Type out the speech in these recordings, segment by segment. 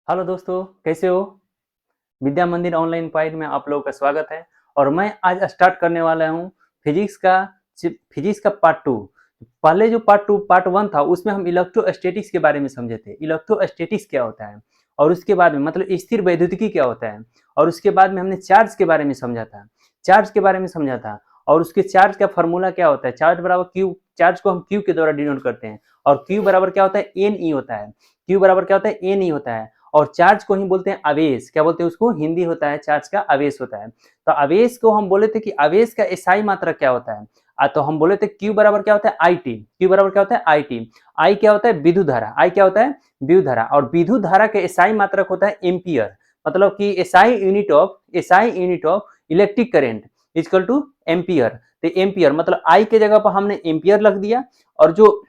Hello दोस्तों, कैसे हो? विद्या मंदिर ऑनलाइन पॉइंट में आप लोगों का स्वागत है। और मैं आज स्टार्ट करने वाला हूँ फिजिक्स का फिजिक्स का पार्ट टू। पहले जो पार्ट वन था उसमें हम इलेक्ट्रोस्टैटिक्स के बारे में समझे थे। इलेक्ट्रोस्टैटिक्स क्या होता है और उसके बाद में मतलब स्थिर वैद्युतिकी क्या होता है, और उसके बाद में हमने चार्ज के बारे में समझा था। चार्ज के बारे में समझा था और उसके चार्ज का फॉर्मूला क्या होता है। चार्ज बराबर क्यू, चार्ज को हम क्यू के द्वारा डिनोट करते हैं और क्यू बराबर क्या होता है, एन ई होता है। क्यू बराबर क्या होता है, एन ई होता है। और चार्ज को ही बोलते हैं आवेश। क्या बोलते हैं उसको, हिंदी होता है चार्ज का आवेश होता है। तो आवेश को हम बोले थे कि आवेश का एसआई मात्रा क्या होता है। तो हम बोले थे क्यू बराबर क्या होता है, आई टी। क्यू बराबर क्या होता है, आई टी। आई क्या होता है, विद्युत धारा। आई क्या होता है, विद्युत धारा। और विद्युत धारा के एसआई मात्रक होता है एम्पियर। मतलब कि SI unit of electric current equal two ampere. तो एम्पियर मतलब आई के जगह पर हमने एम्पियर रख दिया और जो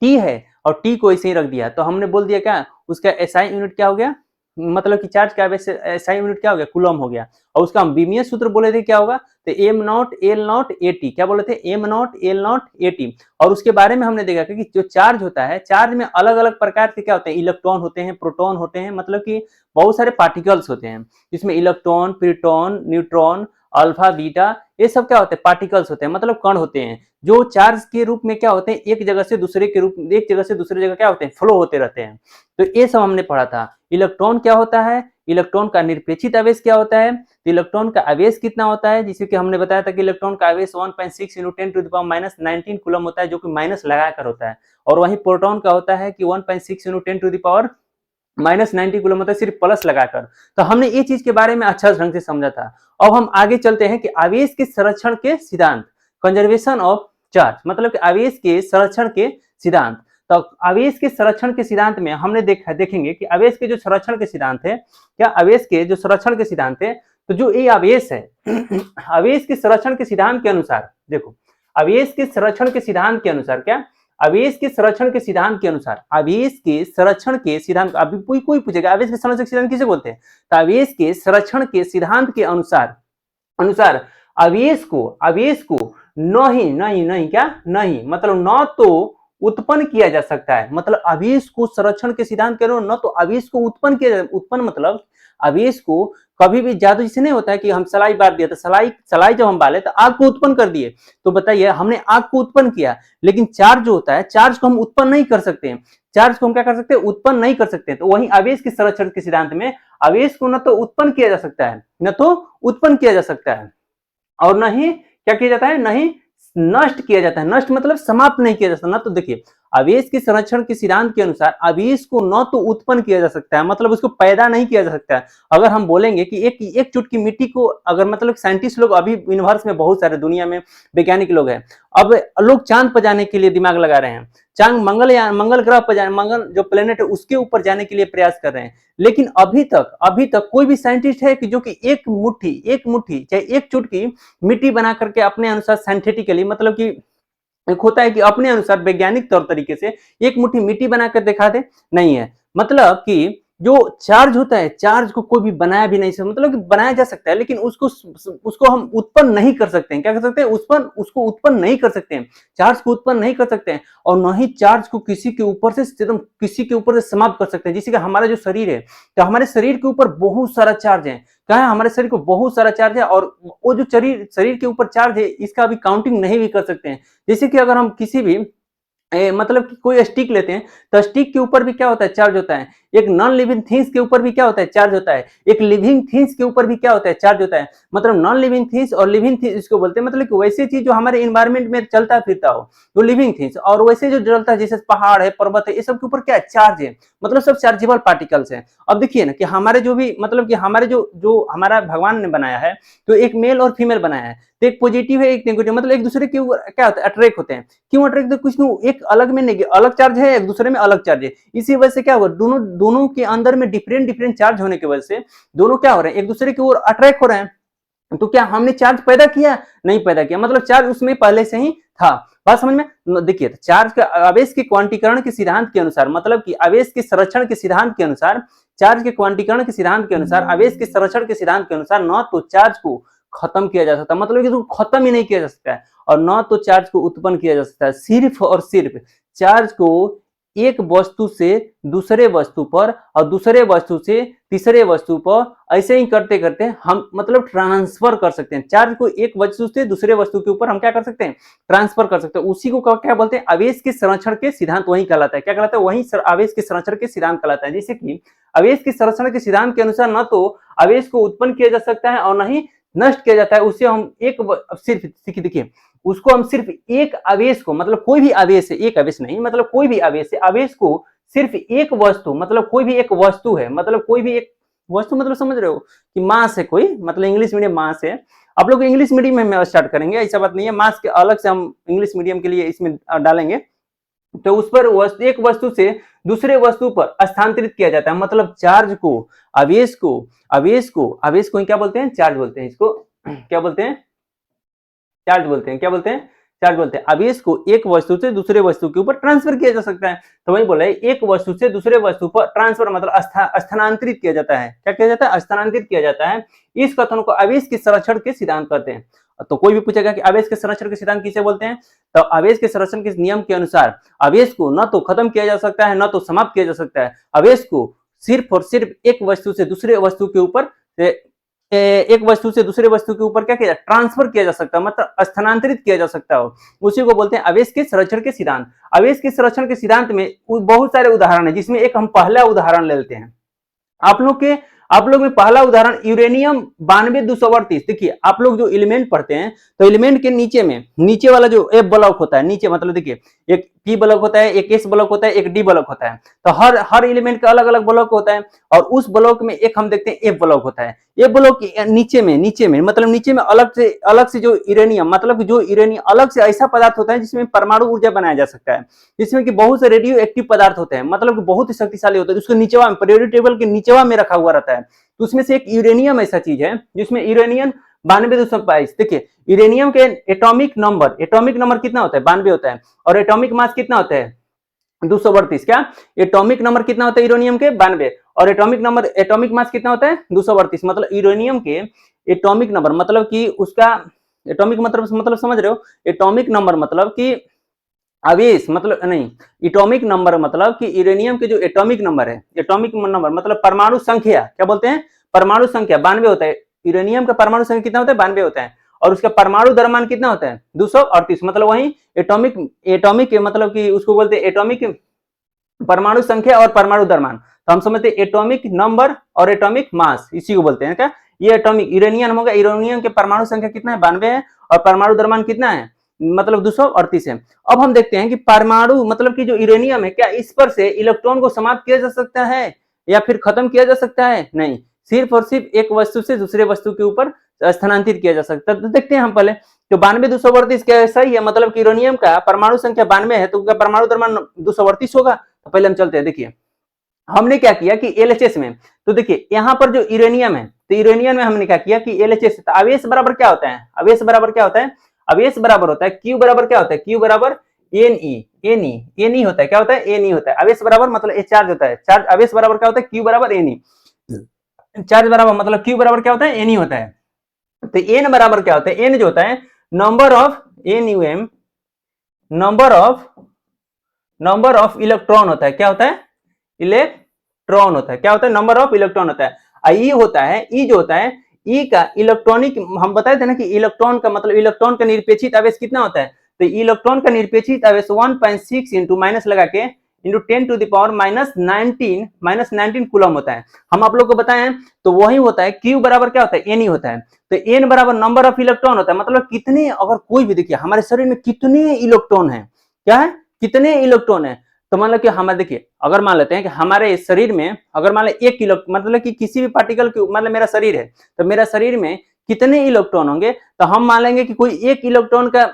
टी है और टी को ऐसे ही रख दिया। तो हमने बोल दिया क्या, उसका एसआई यूनिट क्या हो गया, मतलब कि चार्ज का एसआई यूनिट क्या हो गया, कूलम हो गया। और उसका हम बीमीय सूत्र बोले थे क्या होगा, तो am naught L not A T. क्या बोले थे, am naught L not A T. और उसके बारे में हमने देखा कि जो चार्ज होता है, चार्ज में अलग अलग प्रकार के क्या होते हैं, इलेक्ट्रॉन होते हैं, प्रोटॉन होते हैं, मतलब कि बहुत सारे पार्टिकल्स होते हैं जिसमें electron, proton, neutron, alpha, beta, ये सब क्या होते हैं, पार्टिकल्स होते हैं, मतलब कण होते हैं जो चार्ज के रूप में क्या होते हैं, एक जगह से दूसरे के रूप में, एक जगह से दूसरी जगह क्या होते हैं, फ्लो होते रहते हैं। तो ये सब हमने पढ़ा था। इलेक्ट्रॉन क्या होता है, इलेक्ट्रॉन का निरपेक्षित आवेश क्या होता है, तो इलेक्ट्रॉन का आवेश कितना होता है, जिसे कि हमने बताया था कि इलेक्ट्रॉन का आवेश 1.6 × 10⁻⁻19 कूलम होता है, जो कि माइनस लगाकर होता है। और वहीं प्रोटॉन का होता है कि 1.6 × 10⁻⁻90 कूलम होता है, सिर्फ प्लस लगाकर। तो हमने ये चीज के बारे में अच्छा ढंग से समझा था। अब हम आगे चलते हैं कि आवेश के संरक्षण के सिद्धांत, कंजर्वेशन ऑफ चार्ज, मतलब कि आवेश के संरक्षण के सिद्धांत। तो आवेश के संरक्षण के सिद्धांत में हमने देखेंगे कि आवेश के जो संरक्षण के सिद्धांत है, क्या आवेश के जो संरक्षण के सिद्धांत है, तो जो ये आवेश है आवेश के संरक्षण के सिद्धांत के अनुसार, देखो आवेश के संरक्षण के सिद्धांत के अनुसार क्या, आवेश के संरक्षण के सिद्धांत के अनुसार, आवेश के संरक्षण के सिद्धांत, अभी कोई पूछेगा आवेश के संरक्षण के सिद्धांत किसे बोलते हैं, तो आवेश के संरक्षण के सिद्धांत के अनुसार अनुसार आवेश को नहीं क्या, नहीं मतलब न तो उत्पन्न किया जा सकता है, मतलब आवेश को संरक्षण के सिद्धांत के अनुसार न तो आवेश को उत्पन्न किया, उत्पन्न मतलब आवेश को कभी भी जादू जैसे नहीं होता है कि हम सलाई बार दिया तो सलाई जब हम बाले तो आग को उत्पन्न कर दिए। तो बताइए हमने आग को उत्पन्न किया, लेकिन चार्ज जो होता है, चार्ज को हम उत्पन्न नहीं कर सकते हैं। चार्ज को हम क्या कर सकते हैं, उत्पन्न नहीं कर सकते। तो वहीं आवेश के संरक्षण के सिद्धांत में आवेश को न तो उत्पन्न किया जा सकता है, न तो उत्पन्न किया जा सकता है, और न ही क्या किया जाता है, न ही नष्ट किया जाता है। नष्ट मतलब समाप्त नहीं किया जा सकता। ना तो देखिए आवेश के संरक्षण के सिद्धांत के अनुसार आवेश को न तो उत्पन्न किया जा सकता है, मतलब उसको पैदा नहीं किया जा सकता है। अगर हम बोलेंगे कि एक चुटकी मिट्टी को अगर, मतलब साइंटिस्ट लोग अभी यूनिवर्स में बहुत सारे दुनिया में वैज्ञानिक लोग हैं, अब लोग चांद पर जाने के लिए दिमाग लगा रहे हैं, चांद मंगल ग्रह पर जाने, मंगल जो प्लेनेट है उसके ऊपर जाने के लिए प्रयास कर रहे हैं। लेकिन अभी तक कोई भी साइंटिस्ट है कि जो कि एक मुट्ठी चाहे एक चुटकी मिट्टी बना करके अपने अनुसार साइंटिफिकली, मतलब कि एक होता है कि अपने अनुसार वैज्ञानिक तौर तरीके से एक मुट्ठी मिट्टी बनाकर दिखा दे, नहीं है। मतलब कि जो चार्ज होता है, चार्ज को कोई भी बनाया भी नहीं सकता, मतलब कि बनाया जा सकता है लेकिन उसको हम उत्पन्न नहीं कर सकते हैं। क्या कर सकते हैं, उसको उत्पन्न नहीं कर सकते हैं, चार्ज को उत्पन्न नहीं कर सकते हैं। और न ही चार्ज को किसी के ऊपर से एकदम किसी के ऊपर से समाप्त कर सकते हैं। जैसे कि हमारा जो शरीर है, तो हमारे शरीर के ऊपर बहुत सारा चार्ज है। क्या है, हमारे शरीर को बहुत सारा चार्ज है, और वो जो शरीर के ऊपर चार्ज है इसका अभी काउंटिंग नहीं भी कर सकते हैं। जैसे कि अगर हम किसी भी मतलब कि कोई स्टिक लेते हैं, तो स्टिक के ऊपर भी क्या होता है, चार्ज होता है। एक नॉन लिविंग थिंग्स के ऊपर भी क्या होता है, चार्ज होता है। एक लिविंग थिंग्स के ऊपर भी क्या होता है, चार्ज होता है। मतलब नॉन लिविंग थिंग्स और लिविंग थिंग्स इसको बोलते हैं, मतलब कि वैसे चीज जो हमारे इन्वायरमेंट में चलता फिरता हो, वो लिविंग थिंग्स, और वैसे जो चलता है जैसे पहाड़ है, पर्वत है, ये सब के ऊपर क्या है, चार्ज है, मतलब सब चार्जेबल पार्टिकल्स है। अब देखिए ना कि हमारे जो भी, मतलब कि हमारे जो हमारा भगवान ने बनाया है, तो एक मेल और फीमेल बनाया है, तो एक पॉजिटिव है एक नेगेटिव, मतलब एक दूसरे के ऊपर क्या होता है, अट्रैक्ट होते हैं। क्यों अट्रैक्ट, कुछ नहीं, एक अलग में अलग चार्ज है, एक दूसरे में अलग चार्ज है। इसी वजह से क्या होगा, दोनों दोनों के अंदर में डिफरेंट डिफरेंट चार्ज होने की वजह से दोनों क्या हो रहे हैं, एक दूसरे की ओर अट्रैक्ट हो रहे हैं। तो क्या हमने चार्ज पैदा किया, नहीं पैदा किया, मतलब चार्ज उसमें पहले से ही था। बात समझ में, देखिए चार्ज का आवेश के क्वांटीकरण के सिद्धांत के अनुसार, मतलब कि आवेश के संरक्षण के सिद्धांत के अनुसार, चार्ज के क्वांटीकरण के सिद्धांत के अनुसार, आवेश के संरक्षण के सिद्धांत के अनुसार न तो चार्ज को खत्म किया जा सकता, मतलब कि खत्म ही नहीं किया जा सकता है, और न तो चार्ज को उत्पन्न किया जा सकता है। सिर्फ और सिर्फ चार्ज को एक वस्तु से दूसरे वस्तु पर और दूसरे वस्तु से तीसरे वस्तु पर ऐसे ही करते करते हम मतलब ट्रांसफर कर सकते हैं। चार्ज को एक वस्तु से दूसरे वस्तु के ऊपर हम क्या कर सकते हैं, ट्रांसफर कर सकते हैं। उसी को क्या बोलते हैं, आवेश के संरक्षण के सिद्धांत वही कहलाता है। क्या कहलाता है, वही आवेश के संरक्षण के सिद्धांत कहलाता है। जैसे कि आवेश के संरक्षण के सिद्धांत के अनुसार न तो आवेश को उत्पन्न किया जा सकता है और न ही नष्ट किया जाता है। उसे हम सिर्फ देखिए, उसको हम सिर्फ एक आवेश को, मतलब कोई भी आवेश है, एक आवेश नहीं, मतलब कोई भी आवेश है, आवेश को सिर्फ एक वस्तु, मतलब कोई भी एक वस्तु है, मतलब कोई भी एक वस्तु, मतलब समझ रहे हो कि मास है कोई, मतलब इंग्लिश मीडियम मास है। आप लोग इंग्लिश मीडियम में स्टार्ट करेंगे, ऐसा बात नहीं है, मास के अलग से हम इंग्लिश मीडियम के लिए इसमें डालेंगे। तो उस पर एक वस्तु से दूसरे वस्तु पर स्थानांतरित किया जाता है, मतलब चार्ज को, आवेश को क्या बोलते हैं, चार्ज बोलते हैं। इसको क्या बोलते हैं, चार्ज बोलते हैं। क्या बोलते हैं, चार्ज बोलते हैं। आवेश को एक वस्तु से दूसरे वस्तु के ऊपर ट्रांसफर किया जा सकता है। तो वही बोला है, एक वस्तु से दूसरे वस्तु पर ट्रांसफर मतलब स्थानांतरित किया जाता है। क्या किया जाता है, स्थानांतरित किया जाता है। इस कथन को आवेश के संरक्षण के सिद्धांत कहते हैं। तो कोई भी पूछेगा कि आवेश के संरक्षण के सिद्धांत किसे बोलते हैं, तो आवेश के संरक्षण के नियम के अनुसार आवेश को न तो खत्म किया जा सकता है, न तो समाप्त किया जा सकता है। आवेश को सिर्फ और सिर्फ एक वस्तु से दूसरे वस्तु के ऊपर क्या किया, ट्रांसफर किया जा सकता है, मतलब स्थानांतरित किया जा सकता है। उसी को बोलते हैं आवेश के संरक्षण के सिद्धांत। आवेश के संरक्षण के सिद्धांत में बहुत सारे उदाहरण है, जिसमें एक हम पहला उदाहरण ले लेते हैं। आप लोग में पहला उदाहरण यूरेनियम 9238। देखिए, आप लोग जो एलिमेंट पढ़ते हैं, तो एलिमेंट के नीचे वाला जो एफ ब्लॉक होता है, नीचे मतलब देखिए, एक पी ब्लॉक होता है, एक एस ब्लॉक होता है, एक डी ब्लॉक होता है। तो हर एलिमेंट का अलग अलग ब्लॉक होता है, और उस ब्लॉक में एक हम देखते हैं एफ ब्लॉक होता है। एफ ब्लॉक नीचे में मतलब नीचे में अलग से जो यूरेनियम, मतलब जो यूरेनियम अलग से ऐसा पदार्थ होता है जिसमें परमाणु ऊर्जा बनाया जा सकता है, जिसमें कि बहुत से रेडियो एक्टिव पदार्थ होते हैं, मतलब कि बहुत ही शक्तिशाली होता है, उसको नीचेवा में, पीरियोडिक टेबल के नीचेवा में रखा हुआ रहता है। तो उसमें से एक यूरेनियम ऐसा चीज है जिसमें यूरेनियम 9222। देखिए, यूरेनियम के एटॉमिक नंबर कितना होता है, 92 होता है, और एटॉमिक मास कितना होता है, 232। क्या एटॉमिक नंबर कितना होता है यूरेनियम के, 92, और एटॉमिक मास कितना होता है, 232। मतलब यूरेनियम के एटॉमिक नंबर, मतलब कि उसका एटॉमिक मतलब समझ रहे हो, एटॉमिक नंबर मतलब कि आवेश, मतलब नहीं, एटॉमिक नंबर मतलब कि यूरेनियम के जो एटॉमिक नंबर है, एटॉमिक नंबर मतलब परमाणु संख्या, क्या बोलते हैं, परमाणु संख्या 92 होता है। यूरेनियम का परमाणु संख्या कितना होता है, 92 होता है, और उसका परमाणु द्रव्यमान कितना होता है, 238। मतलब वही एटॉमिक मतलब कि उसको बोलते हैं एटॉमिक परमाणु संख्या और परमाणु द्रव्यमान। तो हम समझते हैं एटॉमिक नंबर और एटॉमिक मास, इसी को बोलते हैं। क्या ये एटॉमिक यूरेनियम होगा, यूरेनियम के परमाणु संख्या कितना है, 92 है, और परमाणु द्रव्यमान कितना है, मतलब 238 है। अब हम देखते हैं कि परमाणु मतलब कि जो यूरेनियम है, क्या इस पर से इलेक्ट्रॉन को समाप्त किया जा सकता है या फिर खत्म किया जा सकता है, नहीं, सिर्फ और सिर्फ एक वस्तु से दूसरे वस्तु के ऊपर स्थानांतरित किया जा सकता है। तो देखते हैं हम पहले, तो 92 क्या सही है, मतलब कि यूरेनियम का परमाणु संख्या 92 है, तो परमाणु द्रव्यमान 238 होगा। तो पहले हम चलते हैं, देखिए हमने क्या किया कि एलएचएस में, तो देखिए यहाँ पर जो यूरेनियम है, तो यूरेनियम में हमने क्या किया कि एलएचएस, तो आवेश बराबर क्या होता है, आवेश बराबर क्या होता है, आवेश बराबर होता है क्यू बराबर क्या होता है, क्यू बराबर एन होता है, क्या होता है, एन होता है। आवेश बराबर मतलब ये चार्ज होता है, चार्ज आवेश बराबर क्या होता है, क्यू बराबर एन, चार्ज बराबर मतलब क्यू बराबर क्या होता है, एन होता है। तो एन बराबर क्या होता है, एन जो होता है number of N number of electron होता है, क्या होता है, इलेक्ट्रॉन होता है, क्या होता है, नंबर ऑफ इलेक्ट्रॉन होता है। ई होता है, ई जो होता है, ई का इलेक्ट्रॉनिक, हम बताए थे ना कि इलेक्ट्रॉन का मतलब इलेक्ट्रॉन का निरपेक्षित आवेश कितना होता है, तो इलेक्ट्रॉन का निरपेक्षित आवेश 1.6 इंटू माइनस लगा के into 10 to the power -19 coulomb होता है। हम आप लोग को बताए हैं, तो वही होता है क्यू बराबर क्या होता है, एन ही होता है। तो एन बराबर नंबर ऑफ इलेक्ट्रॉन होता है, मतलब कितने, अगर कोई भी देखिए हमारे शरीर में कितने इलेक्ट्रॉन है, क्या है, कितने इलेक्ट्रॉन है। तो मान लो कि हमारे देखिए, अगर मान लेते हैं कि हमारे शरीर में अगर मान लो 1 किलो, मतलब कि किसी भी पार्टिकल के, मतलब मेरा शरीर है, तो मेरा शरीर में कितने इलेक्ट्रॉन होंगे, तो हम मान लेंगे कि कोई 1 इलेक्ट्रॉन का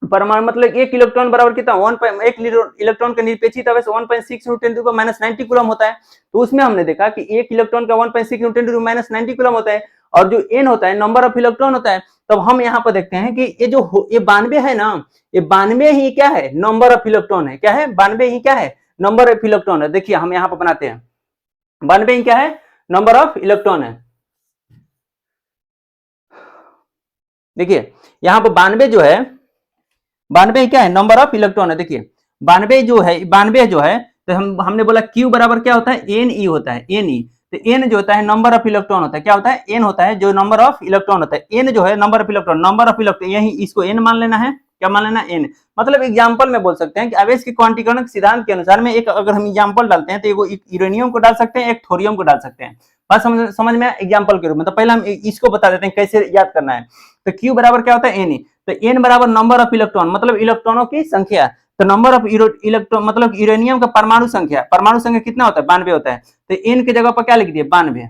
परमाणु, मतलब 1 इलेक्ट्रॉन बराबर कितना, 1 इलेक्ट्रॉन का निरपेक्षित आवेश 1.6 × 10⁻90 कूलम होता है। तो उसमें हमने देखा कि 1 इलेक्ट्रॉन का 1.6 × 10⁻90 कूलम होता है, और जो एन होता है नंबर ऑफ इलेक्ट्रॉन होता है। तब हम यहाँ पर देखते हैं कि ये जो ये 92 है ना, ये 92 ही क्या है, नंबर ऑफ इलेक्ट्रॉन है, क्या है, 92 ही क्या है, नंबर ऑफ इलेक्ट्रॉन है। देखिए हम यहाँ पर बनाते हैं, 92 ही क्या है, नंबर ऑफ इलेक्ट्रॉन है। देखिए यहाँ पर 92 जो है, 92 क्या है, नंबर ऑफ इलेक्ट्रॉन है। देखिए 92 जो है, तो हमने बोला Q बराबर क्या होता है, Ne होता है, Ne। तो N जो होता है नंबर ऑफ इलेक्ट्रॉन होता है, क्या होता है, N होता है जो नंबर ऑफ इलेक्ट्रॉन होता है। N जो है नंबर ऑफ इलेक्ट्रॉन, यही इसको N मान लेना है, क्या मान लेना, N। मतलब एग्जांपल में बोल सकते हैं कि आवेश के क्वांटीकरण सिद्धांत के अनुसार में एक अगर हम एग्जांपल डालते हैं तो वो यूरेनियम को डाल सकते हैं, एक थोरियम को डाल सकते हैं। बात समझ में एग्जांपल के रूप में। तो पहले हम इसको बता देते हैं कैसे याद करना है। तो Q बराबर क्या होता है, Ne। तो N बराबर नंबर ऑफ इलेक्ट्रॉन, मतलब इलेक्ट्रॉनों की संख्या। तो नंबर ऑफ इलेक्ट्रॉन मतलब यूरेनियम का परमाणु संख्या कितना होता है, 92 होता है। तो N की जगह पर क्या लिख दिए, 92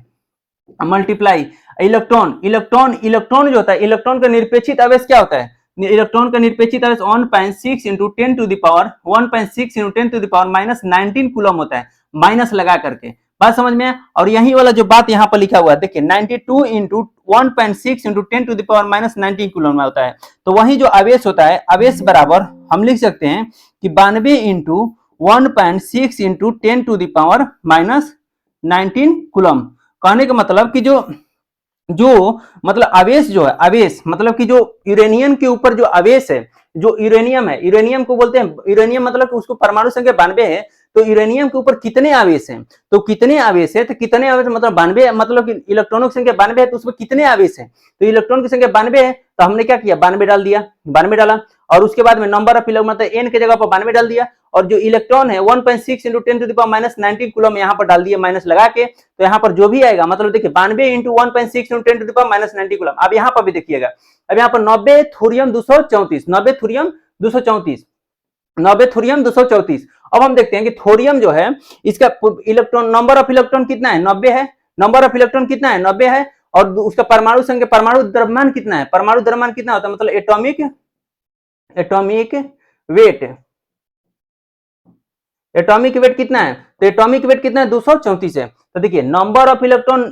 मल्टीप्लाई इलेक्ट्रॉन जो होता है, इलेक्ट्रॉन का निरपेक्षित आवेश क्या होता है, इलेक्ट्रॉन का निरपेक्षित आवेश 1.6 into 10 to the power 1.6 into 10 to the power minus 19 coulomb होता है, माइनस लगा करके। बात समझ में। और यही वाला जो बात यहाँ पर लिखा हुआ है देखिए 92 into 1.6 into 10 to the power minus 19 coulomb में होता है। तो वही जो आवेश होता है, आवेश बराबर हम लिख सकते हैं कि 92 into 1.6 into 10 to the power minus 19 coulomb. कहने का मतलब कि जो मतलब आवेश जो है, आवेश मतलब कि जो यूरेनियम के ऊपर जो आवेश है, जो यूरेनियम है, यूरेनियम को बोलते हैं, यूरेनियम मतलब कि उसको परमाणु संख्या 92 है। तो यूरेनियम के ऊपर कितने आवेश हैं, तो कितने आवेश है, तो कितने आवेश मतलब 92, मतलब कि इलेक्ट्रॉनों की संख्या 92 है, तो उसमें कितने आवेश है, तो इलेक्ट्रॉन की संख्या 92 है। तो हमने क्या किया, 92 डाल दिया, 92 डाला। और उसके बाद में नंबर ऑफ इलेक्ट्रॉन मतलब एन की जगह पर 92 डाल दिया। और जो इलेक्ट्रॉन है 1.6 into 10 to the power minus 19 coulomb यहाँ पर डाल दिया, माइनस लगा के। तो यहाँ पर जो भी आएगा, मतलब देखिए 92 into 1.6 into 10 to the power minus 90 coulomb. अब यहाँ पर भी देखिएगा, अब यहाँ पर 90 थोरियम 234, 90 थोरियम 234, 90 थोरियम 234। अब हम देखते हैं कि थोरियम जो है, इसका इलेक्ट्रॉन नंबर ऑफ इलेक्ट्रॉन कितना है, 90 है, नंबर ऑफ इलेक्ट्रॉन कितना है, 90 है। और उसका परमाणु संख्या, परमाणु द्रव्यमान कितना है, परमाणु द्रव्यमान कितना होता है, मतलब एटॉमिक वेट, एटॉमिक वेट कितना है, तो एटॉमिक वेट कितना है, 234 है। तो देखिए नंबर ऑफ इलेक्ट्रॉन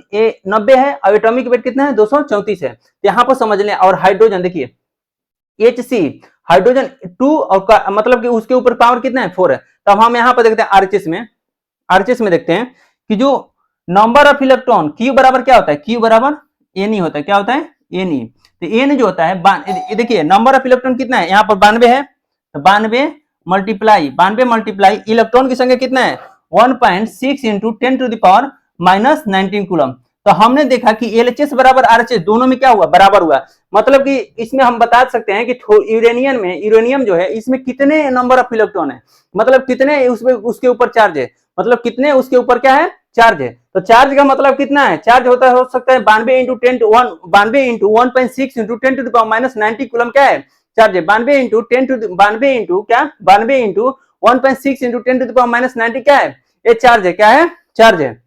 90 है और एटॉमिक वेट कितना है, 234 है। तो यहां पर समझ लें। और हाइड्रोजन देखिए Hc, हाइड्रोजन 2 और मतलब कि उसके ऊपर पावर कितना है, 4 है। तो अब हम यहां पर देखते हैं आरएचएस में देखते हैं कि जो नंबर ऑफ इलेक्ट्रॉन Q बराबर क्या होता है, Q बराबर Ne होता है, क्या होता है, Ne। तो N जो होता है, देखिए नंबर ऑफ इलेक्ट्रॉन कितना है, यहाँ पर 92 है, तो 92 मल्टीप्लाई इलेक्ट्रॉन की संख्या कितना है, 1.6 into 10 to the power minus 19 coulomb. तो हमने देखा कि एलएचएस बराबर आरएचएस दोनों में क्या हुआ, बराबर हुआ। मतलब कि इसमें हम बता सकते हैं कि यूरेनियम जो है, इसमें कितने नंबर ऑफ इलेक्ट्रॉन है, मतलब कितने उसमें उसके ऊपर चार्ज है, मतलब कितने उसके ऊपर क्या है, चार्ज है। तो चार्ज का मतलब कितना है, चार्ज होता है, हो सकता है 92 into 10 92 into 1.6 into 10 to the power minus 90 coulomb क्या है, चार्ज है। 92 इंटू 10 टू 92 इंटू क्या, 92 into 1.6 into 10 to the power minus 90 क्या है, ये चार्ज है, क्या है, चार्ज है।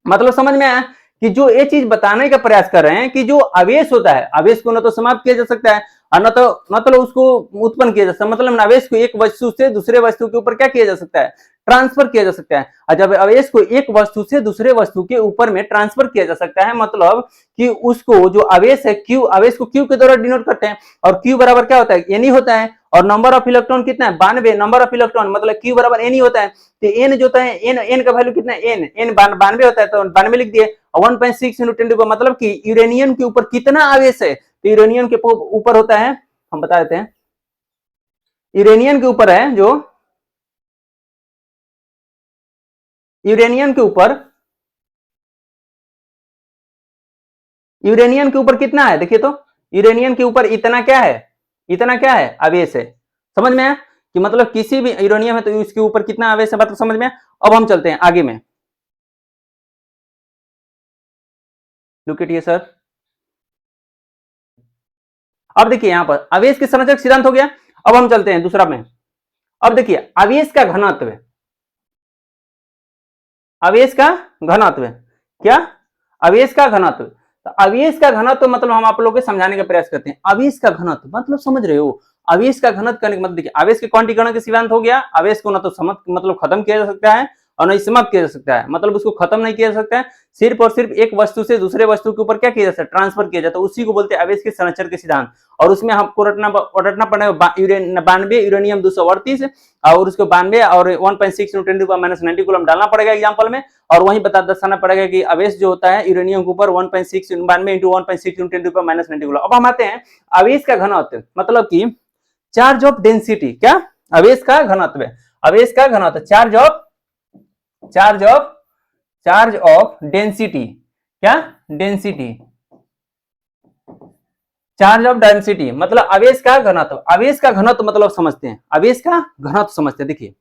मतलब समझ में आया कि जो ये चीज बताने का प्रयास कर रहे हैं कि जो आवेश होता है, आवेश को न तो समाप्त किया जा सकता है और न तो उसको उत्पन्न किया जा सकता है। मतलब आवेश को एक वस्तु से दूसरे वस्तु के ऊपर क्या किया जा सकता है, ट्रांसफर किया जा सकता है। और जब आवेश को एक वस्तु से दूसरे वस्तु के ऊपर में ट्रांसफर किया जा सकता है, मतलब कि उसको जो आवेश है Q, आवेश को Q के द्वारा डिनोट करते हैं। और Q बराबर क्या होता है, Ne होता है। और नंबर ऑफ इलेक्ट्रॉन कितना है, 92, नंबर ऑफ इलेक्ट्रॉन मतलब Q बराबर Ne होता है। तो N जो होता है, N का वैल्यू कितना है, N 92 होता है, तो 92 लिख दिए। 1.6 इंटू 10 टू मतलब कि यूरेनियम के ऊपर कितना आवेश है, तो यूरेनियम के ऊपर होता है, हम बता देते हैं, यूरेनियम के ऊपर है जो यूरेनियम के ऊपर कितना है, देखिए तो यूरेनियम के ऊपर इतना क्या है आवेश है। समझ में आया कि मतलब किसी भी यूरेनियम है तो इसके ऊपर कितना आवेश है, मतलब समझ में। अब हम चलते हैं आगे में, लुक एट हियर सर। अब देखिए यहां पर आवेश के संरचक सिद्धांत हो गया। अब हम चलते हैं दूसरा में। अब देखिए आवेश का घनत्व, आवेश का घनत्व क्या, आवेश का घनत्व। तो आवेश का घनत्व मतलब हम आप लोगों को समझाने का प्रयास करते हैं। आवेश का घनत्व मतलब समझ रहे हो, आवेश का घनत्व करने का मतलब देखिए आवेश के क्वांटीकरण के सिद्धांत हो गया। आवेश को ना तो समाप्त मतलब खत्म किया जा सकता है और नहीं समाप्त किया जा सकता है, मतलब उसको खत्म नहीं किया जा सकता है, सिर्फ और सिर्फ एक वस्तु से दूसरे वस्तु के ऊपर क्या किया जाता है, ट्रांसफर किया जाता है। उसी को बोलते हैं आवेश के संरचन के सिद्धांत। और उसमें हमको रटना पड़ेगा 92 यूरेनियम 238 और उसको 92 और 1.6 × 10⁻90 कूलम डालना पड़ेगा एग्जाम्पल में। और वहीं दर्शाना पड़ेगा कि आवेश जो होता है यूरेनियम के ऊपर 1.6 92 × 1.6 × 10⁻90 कूलम। अब हम आते हैं आवेश का घनत्व, मतलब कि चार्ज ऑफ डेंसिटी, क्या आवेश का घनत्व, आवेश का घनत्व, चार्ज ऑफ डेंसिटी, क्या डेंसिटी, चार्ज ऑफ डेंसिटी मतलब आवेश का घनत्व। आवेश का घनत्व मतलब समझते हैं, आवेश का घनत्व समझते हैं। देखिए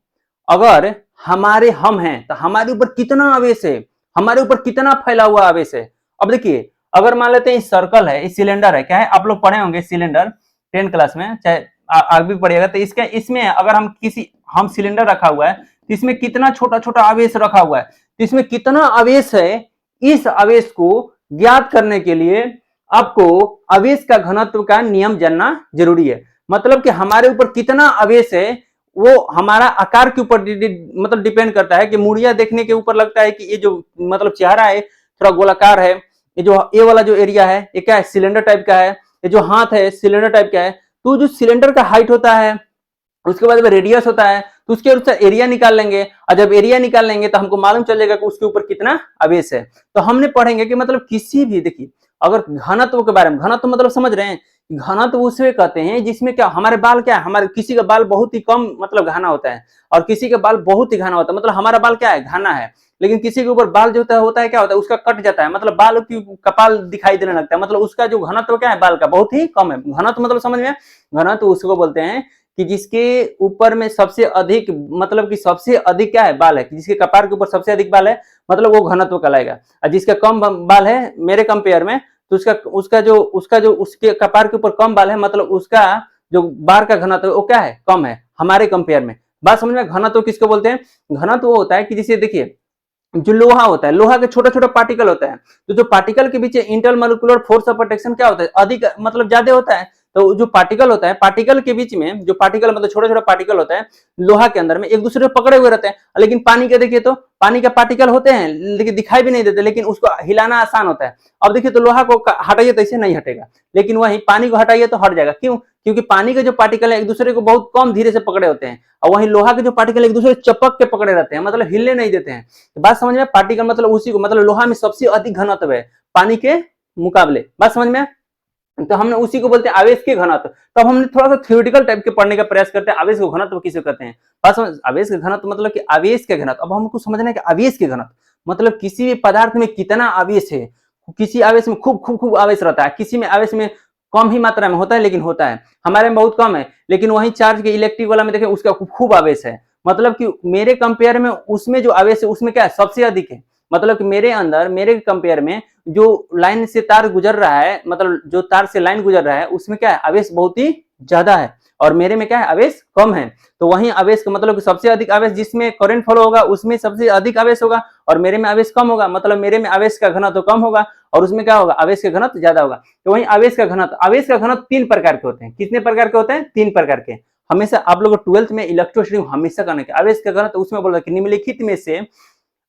अगर हमारे हम हैं तो हमारे ऊपर कितना आवेश है, हमारे ऊपर कितना फैला हुआ आवेश है। अब देखिए अगर मान लेते हैं इस सर्कल है, इस सिलेंडर है, क्या है आप लोग पढ़े होंगे सिलेंडर 10 क्लास में, चाहे आगे भी पढ़िएगा, तो इसके इसमें अगर हम सिलेंडर रखा हुआ है तो इसमें कितना छोटा छोटा आवेश रखा हुआ है, तो इसमें कितना आवेश है, इस आवेश को ज्ञात करने के लिए आपको आवेश का घनत्व का नियम जानना जरूरी है। मतलब कि हमारे ऊपर कितना आवेश है वो हमारा आकार के ऊपर मतलब डिपेंड करता है। कि मुड़िया देखने के ऊपर लगता है कि ये जो मतलब चेहरा है थोड़ा गोलाकार है, ये जो ये वाला जो एरिया है ये क्या है सिलेंडर टाइप का है, ये जो हाथ है सिलेंडर टाइप का है। तो जो सिलेंडर का हाइट होता है उसके बाद में रेडियस होता है, तो उसके अनुसार एरिया निकाल लेंगे, और जब एरिया निकाल लेंगे तो हमको मालूम चल जाएगा कि उसके ऊपर कितना आवेश है। तो हमने पढ़ेंगे कि मतलब किसी भी, देखिए अगर घनत्व के बारे में, घनत्व मतलब समझ रहे हैं, घनत्व उसे कहते हैं जिसमें क्या हमारे बाल क्या है, हमारे किसी का बाल बहुत ही कम मतलब घना होता है और किसी का बाल बहुत ही घना होता है, मतलब हमारा बाल क्या है घना है, लेकिन किसी के ऊपर बाल जो होता है क्या होता है उसका कट जाता है, मतलब बाल की कपाल दिखाई देने लगता है, मतलब उसका जो घनत्व क्या है बाल का बहुत ही कम है। घनत्व मतलब समझ में, घनत्व उसको बोलते हैं कि जिसके ऊपर में सबसे अधिक मतलब कि सबसे अधिक क्या है बाल है, जिसके कपार के ऊपर सबसे अधिक बाल है मतलब वो घनत्व कहलाएगा। और जिसका कम बाल है मेरे कंपेयर में तो उसका जो उसके कपार के ऊपर कम बाल है मतलब उसका जो बाल का घनत्व वो क्या है कम है हमारे कंपेयर में। बात समझ में, घनत्व किसको बोलते हैं, घनत्व वो होता है कि जिसे देखिए जो लोहा होता है, लोहा के छोटा छोटा पार्टिकल होता है, तो जो पार्टिकल के बीच इंटरमोलिकुलर फोर्स ऑफ अट्रैक्शन क्या होता है अधिक मतलब ज्यादा होता है। तो जो पार्टिकल होता है, पार्टिकल के बीच में जो पार्टिकल मतलब छोटा छोटा पार्टिकल होता है लोहा के अंदर में एक दूसरे को पकड़े हुए रहते हैं, लेकिन पानी के देखिए तो पानी का पार्टिकल होते हैं लेकिन दिखाई भी नहीं देते, लेकिन उसको हिलाना आसान होता है। अब देखिए तो लोहा को हटाइए तो इसे नहीं हटेगा, लेकिन वही पानी को हटाइए तो हट जाएगा। क्यों, क्योंकि पानी के जो पार्टिकल है एक दूसरे को बहुत कम धीरे से पकड़े होते हैं, और वहीं लोहा के जो पार्टिकल एक दूसरे चपक के पकड़े रहते हैं मतलब हिलने नहीं देते हैं। तो बात समझ में, पार्टिकल मतलब उसी को मतलब लोहा में सबसे अधिक घनत्व है पानी के मुकाबले। बात समझ में, तो हमने उसी को बोलते हैं आवेश के घनत्व। तो हमने थोड़ा सा थ्योरेटिकल टाइप के पढ़ने का प्रयास करते हैं आवेश के घनत्व किसे कहते हैं। बात समझ, आवेश के घनत्व मतलब कि आवेश के घनत्व। अब हमको समझना है कि आवेश के घनत्व मतलब किसी भी पदार्थ में कितना आवेश है। किसी आवेश में खूब खूब खूब आवेश रहता है, किसी में आवेश में कम ही मात्रा में होता है लेकिन होता है, हमारे में बहुत कम है, लेकिन वही चार्ज के इलेक्ट्रिक वाला में देखें उसका खूब आवेश है। मतलब कि मेरे कंपेयर में उसमें जो आवेश है उसमें क्या है सबसे अधिक है। मतलब कि मेरे अंदर मेरे कंपेयर में जो लाइन से तार गुजर रहा है मतलब जो तार से लाइन गुजर रहा है उसमें क्या है आवेश बहुत ही ज्यादा है, और मेरे में क्या है आवेश कम है। तो वहीं आवेश का मतलब कि सबसे अधिक आवेश जिसमें करंट फ्लो होगा उसमें सबसे अधिक आवेश होगा, और मेरे में आवेश कम होगा मतलब मेरे में आवेश का घनत्व तो कम होगा और उसमें क्या होगा आवेश का घनत्व ज्यादा होगा। तो वहीं आवेश का घनत्व 3 प्रकार के होते हैं। कितने प्रकार के होते हैं, 3 प्रकार के। हमेशा आप लोग 12th में इलेक्ट्रोस्टैटिक हमेशा करने के आवेश का घनत्व उसमें बोल रहा है निम्नलिखित में से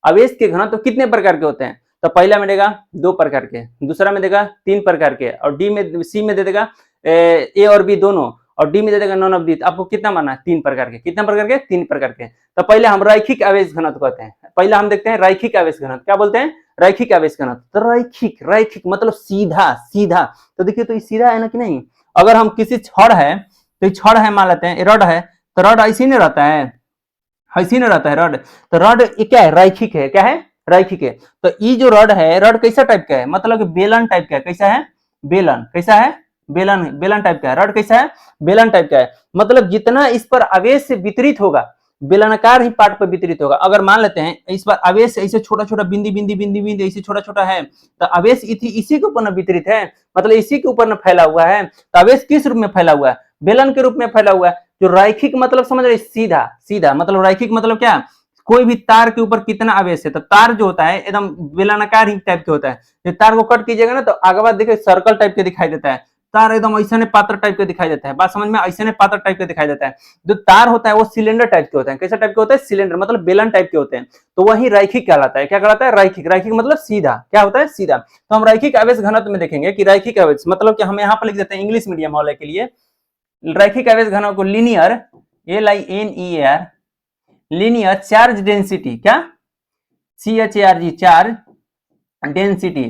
आवेश के घनत्व कितने प्रकार के होते हैं। तो पहला में देगा 2 प्रकार के, दूसरा में देगा 3 प्रकार के, और डी में सी में दे देगा ए और बी दोनों, और डी में दे देगा नॉन ऑफ दी। आपको कितना मानना है 3 प्रकार के, कितना प्रकार के 3 प्रकार के। तो पहले हम रैखिक आवेश घनत्व कहते हैं, पहला हम देखते हैं रैखिक आवेश घनत्व। क्या बोलते हैं, रैखिक आवेश घनत्व। तो रैखिक रैखिक मतलब सीधा सीधा। तो देखिए तो सीधा है ना कि नहीं। अगर हम किसी छड़ है तो छड़ है मान लेते हैं रड है, तो रड ऐसे नहीं रहता है, ऐसे नहीं रहता है रड। तो रड क्या है रैखिक है, क्या है रैखिक है। तो ये जो रड है रड कैसा टाइप का है, मतलब कि बेलन टाइप का है। कैसा है, बेलन। कैसा है, बेलन, बेलन टाइप का है। रड कैसा है, बेलन टाइप का है। मतलब जितना इस पर आवेश से वितरित होगा बेलनाकार ही पार्ट पर वितरित होगा। अगर मान लेते हैं इस पर आवेश ऐसे छोटा छोटा बिंदी बिंदी बिंदी बिंदी ऐसे छोटा छोटा है, तो आवेश इसी के ऊपर न वितरित है, मतलब इसी के ऊपर न फैला हुआ है। तो आवेश किस रूप में फैला हुआ है, बेलन के रूप में फैला हुआ है। जो रैखिक मतलब समझ रहे, सीधा सीधा मतलब रैखिक मतलब क्या, कोई भी तार के ऊपर कितना आवेश है। तो तार जो होता है एकदम बेलनाकार ही टाइप के होता है। जो तार को कट कीजिएगा ना तो आगे बाद देखिए सर्कल टाइप के दिखाई देता है, तार एकदम ऐसे पात्र टाइप के दिखाई देता है। बात समझ में, ऐसे पात्र टाइप के दिखाई देता है। जो तार होता है वो सिलेंडर टाइप के होते हैं। कैसा टाइप के होता है, सिलेंडर मतलब बेलन टाइप के होते हैं। तो वही रैखिक कहलाता है। क्या कहलाता है, रैखिक। रैखिक मतलब सीधा, क्या होता है सीधा। तो हम रैखिक आवेश घनत्व में देखेंगे कि रैखिक आवेश मतलब कि हम यहाँ पर लिख देते हैं इंग्लिश मीडियम वाले के लिए, रैखिक आवेश घनत्व को linear LINEAR linear charge density, क्या CHARG charge density,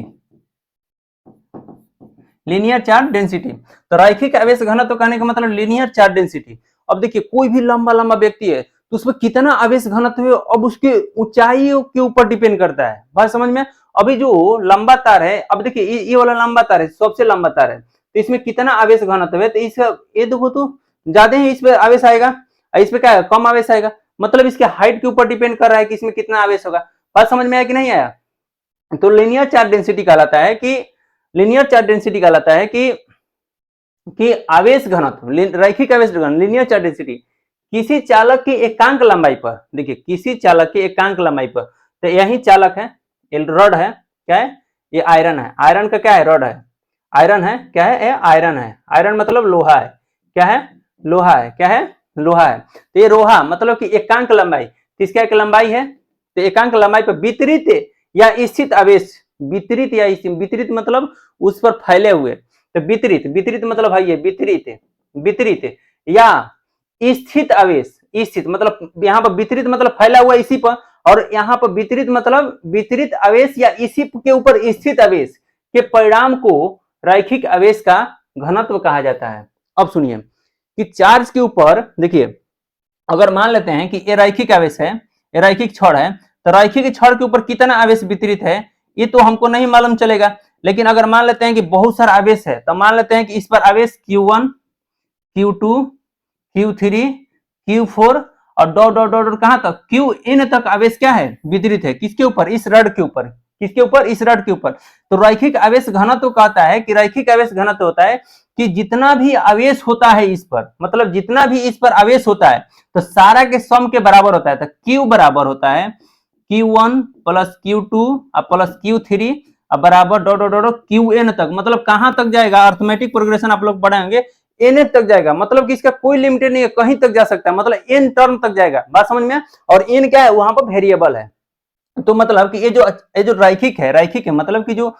linear charge density. तो रैखिक आवेश घनत्व कहने का मतलब लीनियर चार्ज डेंसिटी। अब देखिए कोई भी लंबा लंबा व्यक्ति है तो उसमें कितना आवेश घनत्व है, अब उसके ऊंचाई के ऊपर डिपेंड करता है। बात समझ में? अभी जो लंबा तार है, अब देखिए ये वाला लंबा तार है, सबसे लंबा तार है, तो इसमें कितना आवेश घनत्व है, तो इसका ये देखो तो ज्यादा ही इस पे आवेश आएगा, इस पे क्या है, कम आवेश आएगा। मतलब इसके हाइट के ऊपर डिपेंड कर रहा है कि इसमें कितना आवेश होगा। बात समझ में आया कि नहीं आया? तो लीनियर चार्ज डेंसिटी कहलाता है कि लीनियर चार्ज डेंसिटी कहलाता है कि आवेश घनत्व, रैखिक आवेश घनत्व, लीनियर चार्ज डेंसिटी किसी चालक की एकांक लंबाई पर, देखिए किसी चालक की एकांक लंबाई पर, तो यही चालक है, रॉड है, क्या है ये, आयरन है, आयरन का क्या है, रॉड है, आयरन है, क्या है, ये आयरन है, आयरन मतलब लोहा है, क्या है, लोहा है, क्या है, लोहा है। तो ये लोहा मतलब कि एकांक लंबाई, किसका एक लंबाई है, तो एकांक लंबाई पर वितरित या स्थित आवेश, वितरित या वितरित मतलब उस पर फैले हुए, तो वितरित, वितरित मतलब है ये वितरित, वितरित या स्थित आवेश, स्थित मतलब यहाँ पर वितरित मतलब फैला हुआ इसी पर, और यहाँ पर वितरित मतलब वितरित आवेश या इसी के ऊपर स्थित आवेश के परिणाम को रैखिक आवेश का घनत्व कहा जाता है। अब सुनिए कि चार्ज के ऊपर देखिए, अगर मान लेते हैं कि ये रैखिक आवेश है, ये रैखिक छड़ है, तो रैखिक छड़ के ऊपर कितना आवेश वितरित है ये तो हमको नहीं मालूम चलेगा, लेकिन अगर मान लेते हैं कि बहुत सारा आवेश है, तो मान लेते हैं कि इस पर आवेश Q1, Q2, Q3, Q4 और डॉट डॉट डॉट कहां तक, Qn तक आवेश क्या है, वितरित है, किसके ऊपर, इस रड के ऊपर, किसके ऊपर, इस रड के ऊपर। तो रैखिक आवेश घनत्व कहता है कि रैखिक आवेश घनत्व होता है कि जितना भी आवेश होता है इस पर, मतलब जितना भी इस पर आवेश होता है तो सारा के सम के बराबर होता है। तो Q बराबर होता है Q1 plus Q2 plus Q3 बराबर डॉट डॉट डॉट Qn तक, मतलब कहां तक जाएगा, अर्थमेटिक प्रोग्रेशन आप लोग पढ़ेंगे, एन तक जाएगा, मतलब कि इसका कोई लिमिट नहीं है, कहीं तक जा सकता है, मतलब एन टर्म तक जाएगा। बात समझ में? और एन क्या है, वहां पर वेरिएबल है। तो मतलब कि ये जो रैखिक है, रैखिक है मतलब कि जो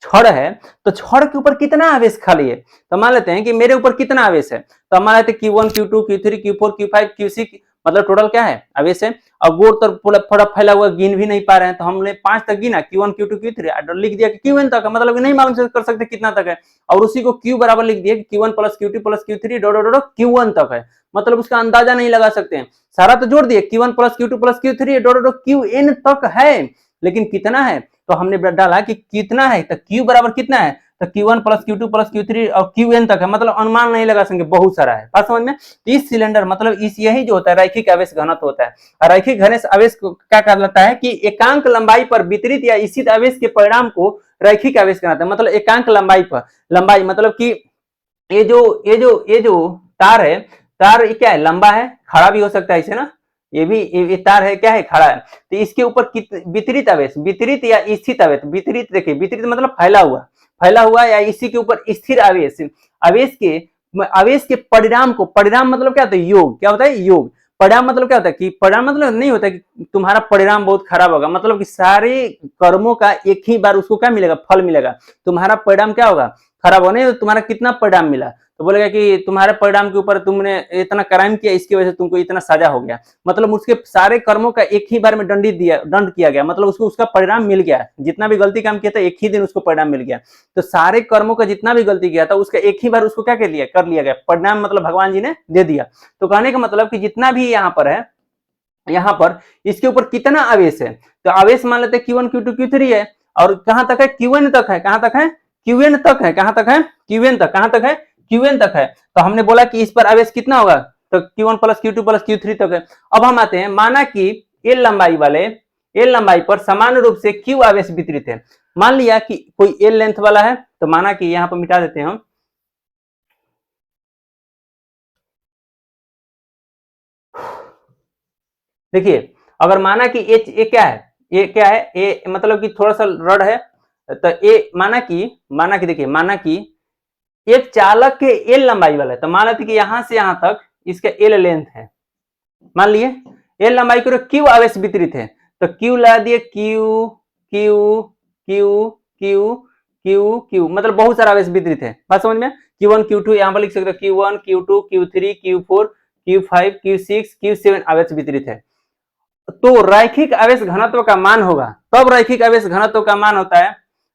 छड़ है, तो छड़ के ऊपर कितना आवेश खाली है, तो मान लेते हैं कि मेरे ऊपर कितना आवेश है, तो मान लेते हैं Q1, Q2, Q3, Q4, Q5, Q6, मतलब टोटल क्या है, आवेश है। अब गोर तक पूरा फैला हुआ गिन भी नहीं पा रहे हैं, तो हमने 5 तक गिना, Q1, Q2, Q3 लिख दिया कि Qn तक है, मतलब नहीं मालूम कर सकते कितना तक है, और उसी को Q बराबर लिख दिया कि Q1 plus Q2 plus Q3 dot dot dot Q1 तक है, मतलब उसका अंदाजा नहीं लगा सकते हैं, सारा तो जोड़ दिए, Q1 plus Q2 plus Q3 dot dot Qn तक है, लेकिन कितना है, तो हमने डाला कि कितना है, तो Q बराबर कितना है, तो Q1 plus Q2 plus Q3 और Qn तक है, मतलब अनुमान नहीं लगा सकेंगे, बहुत सारा है। बात समझ में? तो इस सिलेंडर मतलब इस यही जो होता है रैखिक आवेश घनत्व होता है, और रैखिक आवेश क्या कहलाता है कि एकांक लंबाई पर वितरित या स्थित आवेश के परिणाम को रैखिक आवेश कहलाता है। मतलब एकांक लंबाई पर, लंबाई मतलब कि ये जो तार है, तार क्या है, लंबा है, खड़ा भी हो सकता है इसे ना, ये भी ये तार है, क्या है, खड़ा है, तो इसके ऊपर वितरित आवेश, वितरित या स्थित आवेश, वितरित देखिए, वितरित मतलब फैला हुआ या इसी के ऊपर स्थिर आवेश, आवेश के परिणाम को, परिणाम मतलब क्या होता है, योग, क्या होता है, योग। परिणाम मतलब क्या होता है कि परिणाम मतलब नहीं होता कि तुम्हारा परिणाम बहुत खराब होगा, मतलब कि सारे कर्मों का एक ही बार उसको क्या मिलेगा, फल मिलेगा। तुम्हारा परिणाम क्या होगा, खराब होने, तो तुम्हारा कितना परिणाम मिला, तो बोलेगा कि तुम्हारे परिणाम के ऊपर तुमने इतना क्राइम किया, इसकी वजह से तुमको इतना सजा हो गया, मतलब उसके सारे कर्मों का एक ही बार में दंड किया गया, मतलब उसको उसका परिणाम मिल गया, जितना भी गलती काम किया था एक ही दिन उसको परिणाम मिल गया। तो सारे कर्मों का जितना भी गलती किया था उसका एक ही बार उसको क्या कर लिया गया, परिणाम मतलब भगवान जी ने दे दिया। तो कहने का मतलब कि जितना भी यहाँ पर है, यहाँ पर इसके ऊपर कितना आवेश है, तो आवेश मान लेते हैं Q1, Q2, Q3 है, और कहां तक है, Qn तक है, कहां तक है, Qn तक है, कहां तक है, Qn तक, कहां तक है, Qn तक है। तो हमने बोला कि इस पर आवेश कितना होगा, तो Q1 plus Q2 plus Q3 तक है। अब हम आते हैं, माना कि एल लंबाई पर समान रूप से Q आवेश वितरित है। मान लिया कि कोई एल लेंथ वाला है, तो माना कि यहाँ पर मिटा देते हैं हम, देखिए अगर माना कि ये क्या है, ये क्या है, ये मतलब कि थोड़ा सा रड है, तो ये माना कि देखिए, माना कि एक चालक के एल लंबाई वाला है, तो मान लेते कि यहां से यहां तक इसका एल लेंथ है, मान लिए एल लंबाई को क्यू आवेश वितरित है, तो क्यू लगा दिए, Q Q Q Q Q Q, मतलब बहुत सारा आवेश वितरित है। बात समझ में? Q1 Q2 यहाँ पर लिख सकते हो, Q1 Q2 Q3 Q4 Q5 Q6 Q7 आवेश वितरित है। तो रैखिक आवेश घनत्व का मान होगा, तब रैखिक आवेश घनत्व का मान होता है,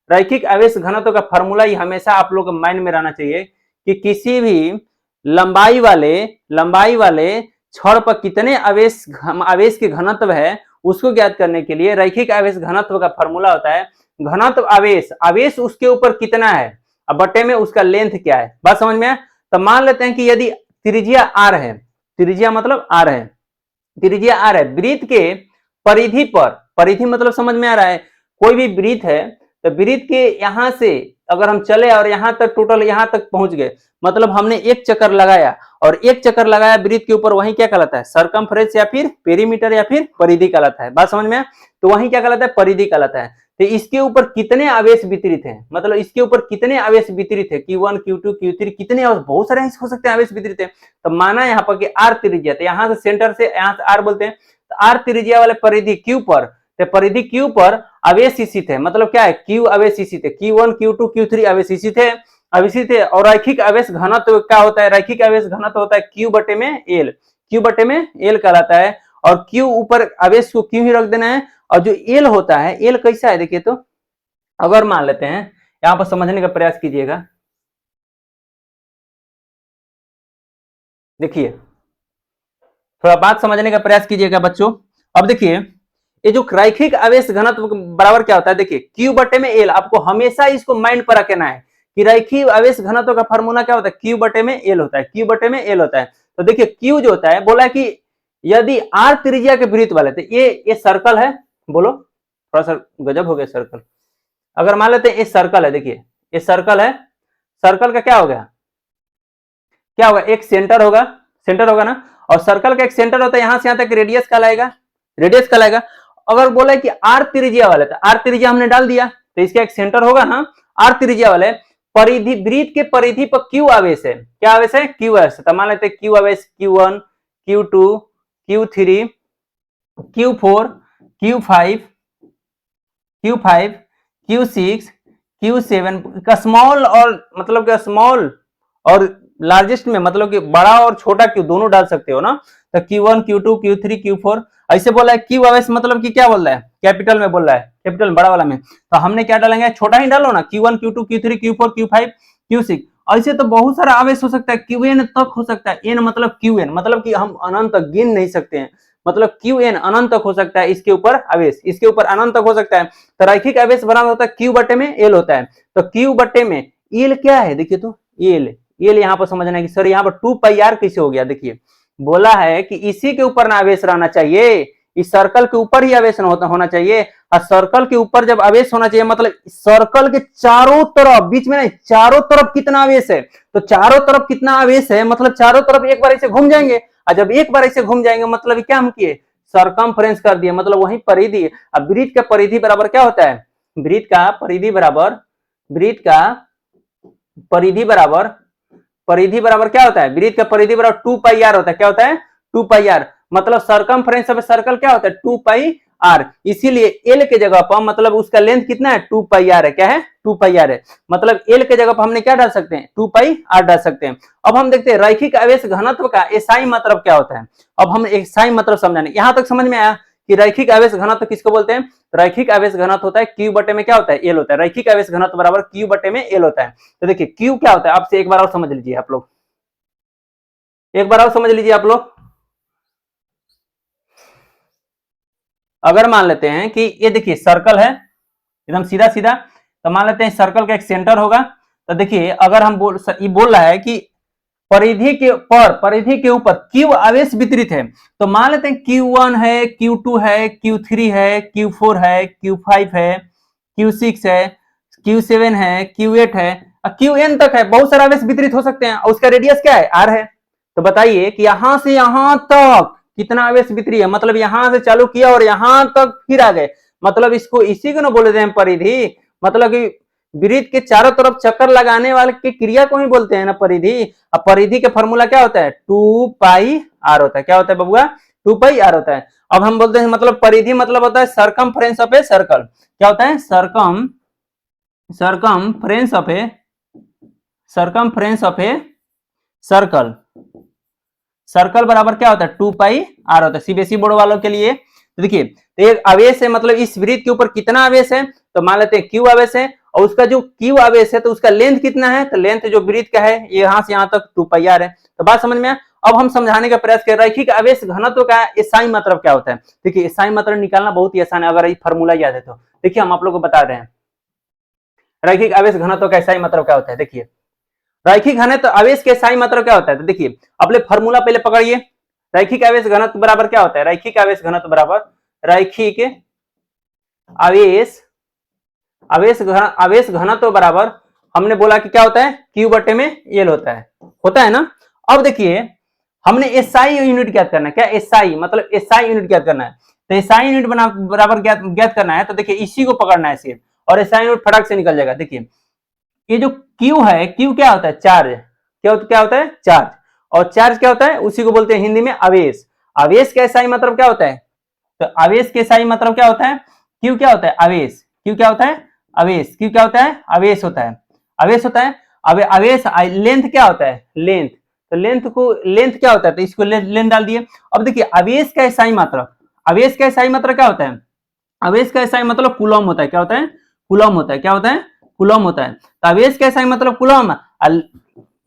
रैखिक आवेश घनत्व का फॉर्मूला ही हमेशा आप लोग को माइंड में रहना चाहिए कि किसी भी लंबाई वाले छड़ पर कितने आवेश के घनत्व है उसको ज्ञात करने के लिए रैखिक आवेश घनत्व का फॉर्मूला होता है घनत्व आवेश उसके ऊपर कितना है अब बटे में उसका लेंथ क्या है। बात समझ में आया। तो मान लेते हैं कि यदि त्रिज्या आर है, त्रिज्या मतलब आर है, त्रिज्या आर है, वृत्त के परिधि पर, परिधि मतलब समझ में आ रहा है, कोई भी वृत्त है तो वृत्त के यहां से अगर हम चले और यहां तक टोटल यहां तक पहुंच गए, मतलब हमने एक चक्कर लगाया और एक चक्कर लगाया वृत्त के ऊपर, वही क्या कहलाता है सरकमफ्रेंस या फिर पेरीमीटर या फिर परिधि कहलाता है। बात समझ में आया। तो वही क्या कहलाता है परिधि कहलाता है। तो इसके ऊपर कितने आवेश वितरित हैं, मतलब इसके ऊपर कितने आवेश वितरित है Q1 Q2 Q3 कितने आवेश, बहुत सारे हो सकते हैं आवेश वितरित है। तो माना यहाँ पर कि आर त्रिज्या, तो यहाँ से सेंटर से यहाँ से आर बोलते हैं, तो आर त्रिज्या वाले परिधि Q पर, तो परिधि Q पर आवेश स्थित है, मतलब क्या है Q आवेश स्थित है, Q1 Q2 Q3 आवेश स्थित है, अविष्ठित है। और रैखिक आवेश घनत्व क्या होता है, रैखिक आवेश घनत्व होता है Q बटे में L, Q बटे में L कहलाता है। और Q ऊपर आवेश को Q ही रख देना है, और जो L होता है L कैसा है देखिए, तो अगर मान लेते हैं यहां पर समझने का प्रयास कीजिएगा, देखिए थोड़ा बात समझने का प्रयास कीजिएगा बच्चों। अब देखिए ये जो रैखिक आवेश घनत्व बराबर क्या होता है, देखिए Q बटे में L, आपको हमेशा इसको माइंड पर रखना है कि रैखिक आवेश घनत्व का फार्मूला क्या होता है Q बटे में L होता है, Q बटे में L होता है। तो देखिए Q जो होता है, बोला कि यदि R त्रिज्या के वृत्त वाले, तो ये सर्कल है, बोलो थोड़ा सा गजब हो गया सर्कल। अगर मान लेते हैं ये सर्कल है, देखिए ये सर्कल है, सर्कल का क्या हो गया, क्या होगा एक सेंटर होगा, सेंटर होगा ना, और सर्कल का एक सेंटर होता है, यहां से यहां तक रेडियस कहलाएगा, रेडियस कहलाएगा। अगर बोला कि आर त्रिज्या वाले, तो आर त्रिज्या हमने डाल दिया, तो इसका एक सेंटर होगा ना आर त्रिज्या वाले, परिधि वृत्त के परिधि पर Q आवेश है, क्या आवेश है Q आवेश। तो मान लेते हैं Q आवेश Q1 Q2 Q3 Q4 Q5 Q5 Q6 Q7 का स्मॉल, और मतलब क्या स्मॉल और लार्जेस्ट में, मतलब कि बड़ा और छोटा Q दोनों डाल सकते हो ना। तो Q1 Q2 Q3 Q4 ऐसे बोला है। Q आवेश मतलब कि क्या बोल रहा है, कैपिटल में बोल रहा है, कैपिटल बड़ा वाला में, तो हमने क्या डालेंगे छोटा ही डालो ना, Q1 Q2 Q3 Q4 Q5 Q6। ऐसे तो बहुत सारा आवेश हो सकता है, Qn तक हो सकता है, n मतलब Qn मतलब कि हम अनंत तक गिन नहीं सकते हैं, मतलब Qn अनंत तक हो सकता है इसके ऊपर आवेश, इसके ऊपर अनंत तक हो सकता है। तो रैखिक आवेश बराबर होता है Q बटे में L होता है। तो Q बटे में L क्या है, देखिए तो L यहाँ पर समझना है कि सर यहाँ पर 2πr कैसे हो गया। देखिए बोला है कि इसी के ऊपर ना आवेश रहना चाहिए, इस सर्कल के ऊपर ही आवेश होना चाहिए। और सर्कल के ऊपर जब आवेश होना चाहिए, मतलब सर्कल के चारों तरफ, बीच में नहीं, चारों तरफ कितना आवेश है, तो चारों तरफ कितना आवेश है, मतलब चारों तरफ एक बार ऐसे घूम जाएंगे, और जब एक बार ऐसे घूम जाएंगे मतलब क्या हम किए सरकमफ्रेंस कर दिए, मतलब वही परिधि। अब वृत्त का परिधि बराबर क्या होता है, वृत्त का परिधि बराबर, वृत्त का परिधि बराबर, परिधि बराबर क्या होता है, वृत्त का परिधि बराबर 2πr होता है, क्या होता है 2πr, मतलब सरकमफ्रेंस ऑफ सर्कल क्या होता है 2πr। इसीलिए L के जगह पर, मतलब उसका लेंथ कितना है 2πr है, क्या है 2πr है, मतलब L के जगह पर हमने क्या डाल सकते हैं 2πr डाल सकते हैं। अब हम देखते हैं रैखिक आवेश घनत्व का एसआई मतलब क्या होता है। अब हम एसआई मतलब समझाने, यहां तक समझ में आया कि रैखिक आवेश घनत्व किसको बोलते हैं, रैखिक आवेश घनत्व होता है Q बटे में क्या होता है L होता है, रैखिक आवेश घनत्व बराबर Q बटे में L होता है। तो देखिए Q क्या होता है, आपसे एक बार और समझ लीजिए आप लोग, एक बार और समझ लीजिए आप लोग। अगर मान लेते हैं कि ये देखिए सर्कल है एकदम सीधा सीधा, तो मान लेते हैं सर्कल का एक सेंटर होगा। तो देखिए अगर हम बोल रहा है कि परिधि के ऊपर Q आवेश वितरित है, तो मान लेते हैं Q1 है, Q2 है, Q3 है, Q4 है, Q5 है, Q6 है, Q7 है, Q8 है, Qn तक है, बहुत सारे आवेश वितरित हो सकते हैं, और उसका रेडियस क्या है R है। तो बताइए कि यहां से यहां तक कितना आवेश वितरित है, मतलब यहां से चालू किया और यहां तक फिर आ गए, मतलब इसको इसी को ना बोले हैं परिधि, मतलब कि वृत्त के चारों तरफ चक्कर लगाने वाले की क्रिया को ही बोलते हैं ना परिधि। अब परिधि का फॉर्मूला क्या होता है 2πr होता है, क्या होता है बबुआ 2πr होता है। अब हम बोलते हैं मतलब परिधि मतलब होता है सरकमफ्रेंस ऑफ ए सर्कल, क्या होता है circumference of a circle, circle बराबर क्या होता है 2πr होता है सीबीएसई बोर्ड वालों के लिए। तो देखिए तो एक आवेश है, मतलब इस वृत्त के ऊपर कितना आवेश है, तो मान लेते हैं Q आवेश है, और उसका जो क्यू आवेश है तो उसका लेंथ कितना है, तो लेंथ जो वृत्त का है यहाँ से यहाँ तक 2πr है। तो बात समझ में आया। अब हम समझाने का प्रयास कर रैखिक आवेश घनत्व का एसआई मतलब क्या होता है। देखिए एसआई मतलब निकालना बहुत ही आसान है, अगर ये फॉर्मूला याद है तो। देखिए हम आप लोग को बता रहे हैं रैखिक आवेश घनत्व का एसआई मतलब क्या होता है। देखिए रैखिक घनत्व आवेश के एसआई मतलब क्या होता है, तो देखिए अपने फॉर्मूला पहले पकड़िए। रैखिक आवेश घनत्व बराबर क्या होता है, रैखिक आवेश घनत्व बराबर रैखिक आवेश घनत्व बराबर हमने बोला कि क्या होता है, क्यू बटे में एल होता है ना। अब देखिए हमने एसआई यूनिट ज्ञात करना है। क्या एसआई मतलब एसआई यूनिट ज्ञात करना है। तो एसआई यूनिट बराबर ज्ञात करना है, तो देखिए इसी को पकड़ना है सिर्फ, और एसआई यूनिट फटाक से निकल जाएगा। देखिए ये जो क्यू है, क्यू क्या होता है, चार्ज। क्या होता है, चार्ज। और चार्ज क्या होता है, उसी को बोलते हैं हिंदी में आवेश। आवेश का एसआई मतलब क्या होता है, तो आवेश के एसआई मतलब क्या होता है, क्यू क्या होता है, आवेश। क्यू क्या होता है, आवेश। क्यू क्या होता है, आवेश होता है। आवेश होता है। आवेश लेंथ क्या होता है, लेंथ। तो लेंथ क्या होता है, तो इसको लेंथ डाल दिए। अब देखिए आवेश का एसआई मात्रक, आवेश का एसआई मात्रक क्या होता है, आवेश का एसआई मतलब कूलम होता है। क्या होता है, कूलम होता है। क्या होता है, कूलम होता है। तो आवेश का एसआई मतलब कूलम,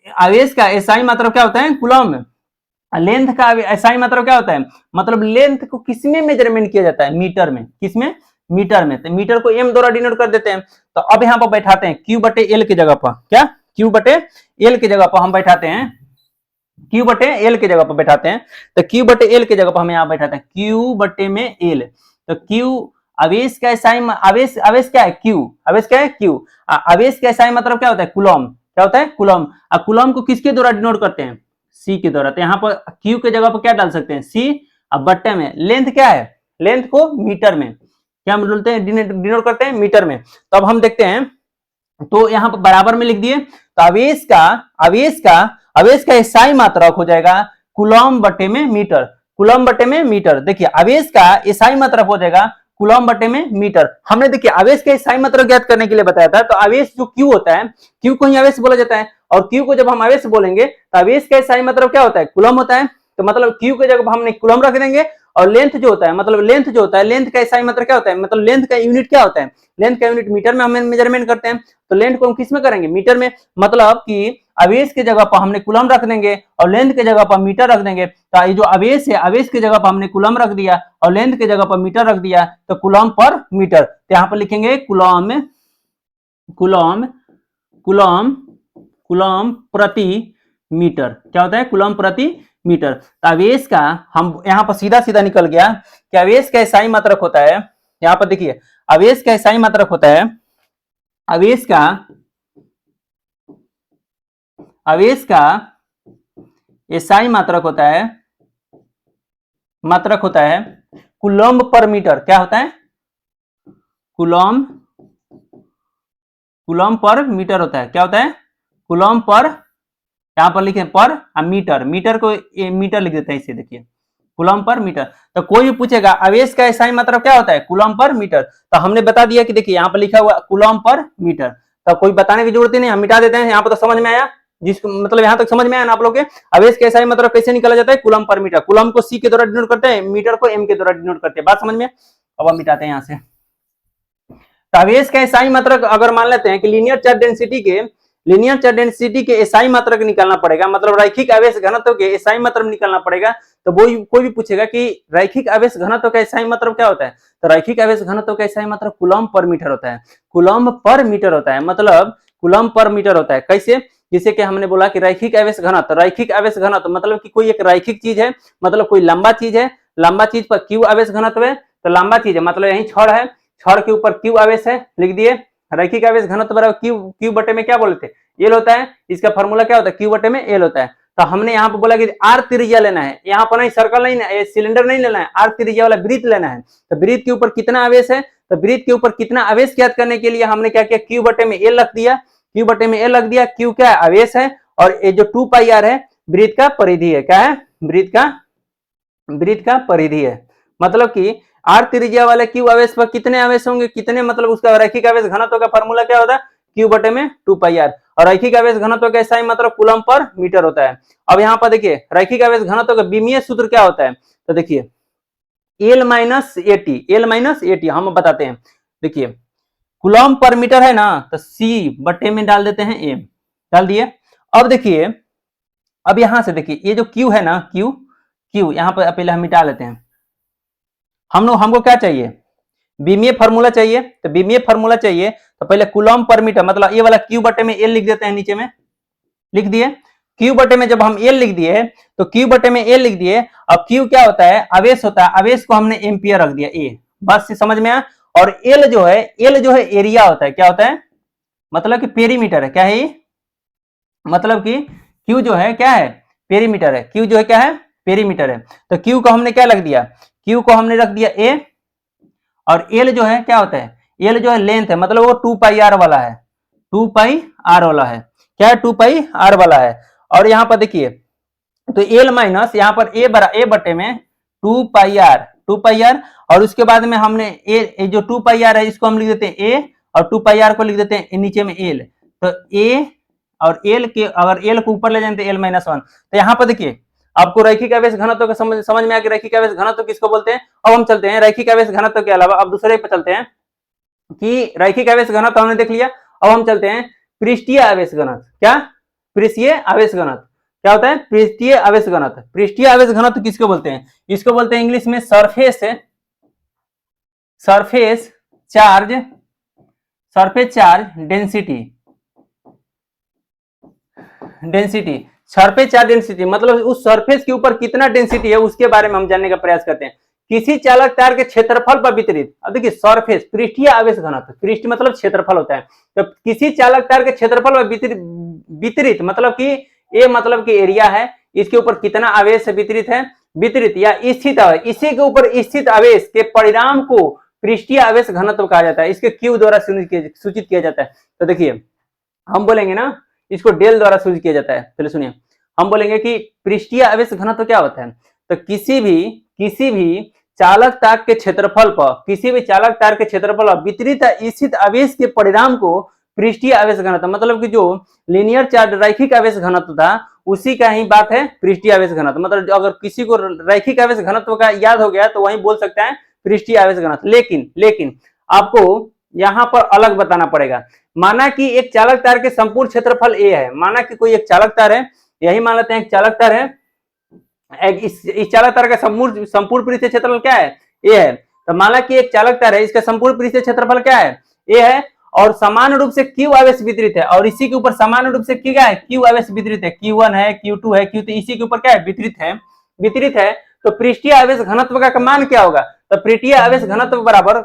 आवेश का एसआई मतलब क्या होता है, कूलम। लेंथ का एसआई मतलब क्या होता है, मतलब लेंथ को किसमें मेजरमेंट किया जाता है, मीटर में। किसमें, मीटर में। तो मीटर को एम द्वारा डिनोट कर देते हैं। तो अब यहाँ पर बैठाते हैं क्यू बटे एल की जगह पर, क्या क्यू बटे एल की जगह पर हम बैठाते हैं, क्यू बटे एल की जगह पर बैठाते हैं। तो क्यू बटे एल की जगह पर हम यहाँ बैठाते हैं क्यू बटे में एल। तो क्यू आवेश का एसआई, आवेश आवेश क्या है, क्यू। आवेश क्या है, क्यू। आवेश का एसआई मतलब क्या होता है, कूलम। क्या होता है, कूलम। कूलम को किसके द्वारा डिनोट करते हैं, सी के द्वारा। तो यहाँ पर क्यू के जगह पर क्या डाल सकते हैं, सी। अब बट्टे में लेंथ क्या है, लेंथ को मीटर में क्या बोलते हैं, डिनोट करते हैं मीटर में। तो अब हम देखते हैं, तो यहाँ पर बराबर में लिख दिए। तो आवेश का एसआई मात्रक हो जाएगा कूलम बटे में मीटर। कूलम बटे में मीटर। देखिए आवेश का एसआई मात्रक हो जाएगा कूलम बटे में मीटर। हमने देखिए आवेश का एसआई मात्रक ज्ञात करने के लिए बताया था। तो आवेश जो क्यू होता है, क्यू को ही आवेश बोला जाता है, और क्यू को जब हम आवेश बोलेंगे तो आवेश का एसआई मतलब क्या होता है, कूलम होता है। तो मतलब क्यू की जगह हमने कूलम रख देंगे, और लेंथ जो होता है, मतलब लेंथ जो होता है, लेंथ का एसआई मतलब क्या होता है, मतलब लेंथ का यूनिट क्या होता है, लेंथ का यूनिट मीटर में हम मेजरमेंट करते हैं। तो लेंथ को हम किस में करेंगे, मीटर में। मतलब कि आवेश की जगह पर हमने कूलम रख देंगे और लेंथ की जगह पर मीटर रख देंगे। तो ये जो आवेश है, आवेश की जगह पर हमने कूलम रख दिया और लेंथ की जगह पर मीटर रख दिया, तो कूलम पर मीटर। तो यहाँ पर लिखेंगे कूलम, कूलम, कूलम, कूलम प्रति मीटर। क्या होता है, कूलम प्रति मीटर। तो आवेश का हम यहाँ पर सीधा सीधा निकल गया कि आवेश का एसआई मात्रक होता है, यहाँ पर देखिए आवेश का एसआई मात्रक होता है, आवेश का एसआई मात्रक होता है कूलम पर मीटर। क्या होता है, कूलम पर मीटर होता है। क्या होता है, कूलम पर, यहाँ पर लिखे पर मीटर, मीटर को मीटर लिख देते हैं इसे। देखिए कूलम पर मीटर। तो कोई भी पूछेगा आवेश का एसआई मतलब क्या होता है, कूलम पर मीटर। तो हमने बता दिया कि देखिए यहाँ पर लिखा हुआ कूलम पर मीटर। तो कोई बताने की जरूरत ही नहीं, हम मिटा देते हैं। यहाँ पर तो समझ में आया, जिसको मतलब यहाँ तक समझ में आया ना आप लोग के। आवेश का एसआई मतलब कैसे निकाला जाता है, कूलम पर मीटर। कूलम को सी के द्वारा डिनोट करते हैं, मीटर को एम के द्वारा डिनोट करते हैं। बात समझ में। अब हम मिटाते हैं यहाँ से। तो आवेश का एसआई मात्रक अगर मान लेते हैं कि लीनियर चार्ज डेंसिटी के एसआई मात्रक निकालना पड़ेगा, मतलब रैखिक आवेश घनत्व के एसआई मात्रक निकालना पड़ेगा। तो कोई भी पूछेगा कि रैखिक आवेश घनत्व का एसआई मात्रक क्या होता है, तो रैखिक आवेश घनत्व का एसआई मात्रक कूलम पर मीटर होता है। कूलम पर मीटर होता है, मतलब कूलम पर मीटर होता है। कैसे, जैसे कि हमने बोला कि रैखिक आवेश घनत्व मतलब कि कोई एक रैखिक चीज है, मतलब कोई लंबा चीज है, लंबा चीज पर क्यू आवेश घनत्व है। तो लंबा चीज है मतलब यही छड़ है, छड़ के ऊपर क्यू आवेश है, लिख दिए। रैखिक आवेश घनत्व बराबर क्यू बटे में क्या बोले थे, एल होता है। इसका फॉर्मूला क्या होता है, क्यू बटे में एल होता है। तो हमने यहाँ पर बोला कि आर त्रिज्या लेना है, यहाँ पर नहीं सर्कल नहीं, सिलेंडर नहीं लेना है, आर त्रिज्या वाला वृत्त लेना है। तो वृत्त के ऊपर कितना आवेश है, तो वृत्त के ऊपर कितना आवेश ज्ञात करने के लिए हमने क्या किया, क्यू बटे में एल रख दिया। क्यू बटे में एल रख दिया। क्यू क्या है, आवेश है, और ये जो 2πr है वृत्त का परिधि है। क्या है, वृत्त का परिधि है। मतलब कि आर त्रिज्या वाले क्यू आवेश पर कितने आवेश होंगे, कितने, मतलब उसका रैखिक आवेश घनत्व का फॉर्मूला क्या होता है, क्यू बटे में 2πr। और रैखिक आवेश घनत्व का एसआई मतलब कूलम पर मीटर होता है। अब यहाँ पर देखिए रैखिक आवेश घनत्व का विमीय सूत्र क्या होता है, तो देखिए एल माइनस एटी हम बताते हैं। देखिए कूलम पर मीटर है ना, तो सी बटे में डाल देते हैं एम, डाल दिए। अब देखिए, अब यहां से देखिए ये जो क्यू है ना, क्यू क्यू यहां पर पहले हम मिटा लेते हैं। हमको क्या चाहिए, बीमीए फार्मूला चाहिए। तो बीमीए फार्मूला चाहिए तो पहले कूलम पर मीटर, मतलब ये वाला क्यू बटे में एल लिख देते हैं, नीचे में लिख दिए। क्यू बटे में जब हम एल लिख दिए तो क्यू बटे में एल लिख दिए। अब क्यू क्या होता है, आवेश होता है, आवेश को हमने एम्पियर रख दिया ए, बस समझ में आया। और एल जो है एरिया होता है, क्या होता है, मतलब कि पेरीमीटर है, क्या है ये, मतलब कि क्यू जो है क्या है, पेरीमीटर है, क्यू जो है क्या है, पेरीमीटर है। तो क्यू को हमने क्या रख दिया, क्यू को हमने रख दिया ए, और एल जो है क्या होता है, एल जो है लेंथ है, मतलब वो 2 पाई आर वाला है, 2 पाई आर वाला है, क्या है, 2 पाई आर वाला है। और यहां पर देखिए, तो एल माइनस यहाँ पर ए बटे में 2 पाई आर, 2 पाई आर, और उसके बाद में हमने ए जो 2 पाई आर है इसको हम लिख देते हैं ए, और 2 पाई आर को लिख देते हैं नीचे में एल। तो ए और एल के, अगर एल को ऊपर ले जाए तो एल माइनस 1। तो यहाँ पर देखिए आपको रैखिक आवेश घनत्व का समझ में आ गया, रैखिक आवेश घनत्व किसको बोलते हैं। अब हम चलते हैं रैखिक आवेश घनत्व के अलावा अब दूसरे पे चलते हैं, कि रैखिक आवेश घनत्व हमने देख लिया। अब हम चलते हैं पृष्ठीय आवेश घनत्व, क्या, पृष्ठीय आवेश घनत्व क्या होता है, पृष्ठीय आवेश घनत्व। पृष्ठीय आवेश घनत्व किसको बोलते हैं, इसको बोलते हैं इंग्लिश में surface charge density, surface charge density, मतलब उस सरफेस के ऊपर कितना डेंसिटी है उसके बारे में हम जानने का प्रयास करते हैं। किसी चालक तार के क्षेत्रफल पर वितरित, अब देखिए सरफेस, पृष्ठीय आवेश घनत्व, पृष्ठ मतलब क्षेत्रफल होता है, तो किसी चालक तार के क्षेत्रफल पर वितरित मतलब कि ए मतलब कि एरिया है, इसके ऊपर कितना आवेश वितरित है, वितरित या स्थित है, इसी के ऊपर स्थित आवेश के परिणाम को पृष्ठीय आवेश घनत्व कहा जाता है, इसके क्यू द्वारा सूचित किया जाता है। तो देखिए हम बोलेंगे ना, इसको डेल द्वारा सूचित किया जाता है। चलिए सुनिए, हम बोलेंगे कि पृष्ठीय आवेश घनत्व क्या होता है, तो किसी भी चालक तार के क्षेत्रफल पर वितरित स्थित आवेश के परिणाम को पृष्ठीय आवेश घनत्व, मतलब कि जो लीनियर चार्ज रैखिक आवेश घनत्व था उसी का ही बात है पृष्ठीय आवेश घनत्व। मतलब अगर किसी को रैखिक आवेश घनत्व का याद हो गया तो वही बोल सकता है पृष्ठीय आवेश घनत्व। लेकिन आपको यहां पर अलग बताना पड़ेगा। माना कि एक चालक तार के संपूर्ण क्षेत्रफल ए है, माना कि कोई एक चालक तार है, यही मान लेते हैं एक चालक तार है, इस चालक तार का संपूर्ण पृष्ठीय क्षेत्रफल क्या है, ए है। तो माना कि एक चालक तार है, इसका संपूर्ण पृष्ठीय क्षेत्रफल क्या है, ए है, और समान रूप से क्यू आवेश वितरित है, और इसी के ऊपर समान रूप से क्या है, क्यू आवेश वितरित है, Q1 है, Q2 है, Q3, इसी के ऊपर क्या है, वितरित है। तो पृष्ठीय आवेश घनत्व का मान क्या होगा, तो पृष्ठीय आवेश घनत्व बराबर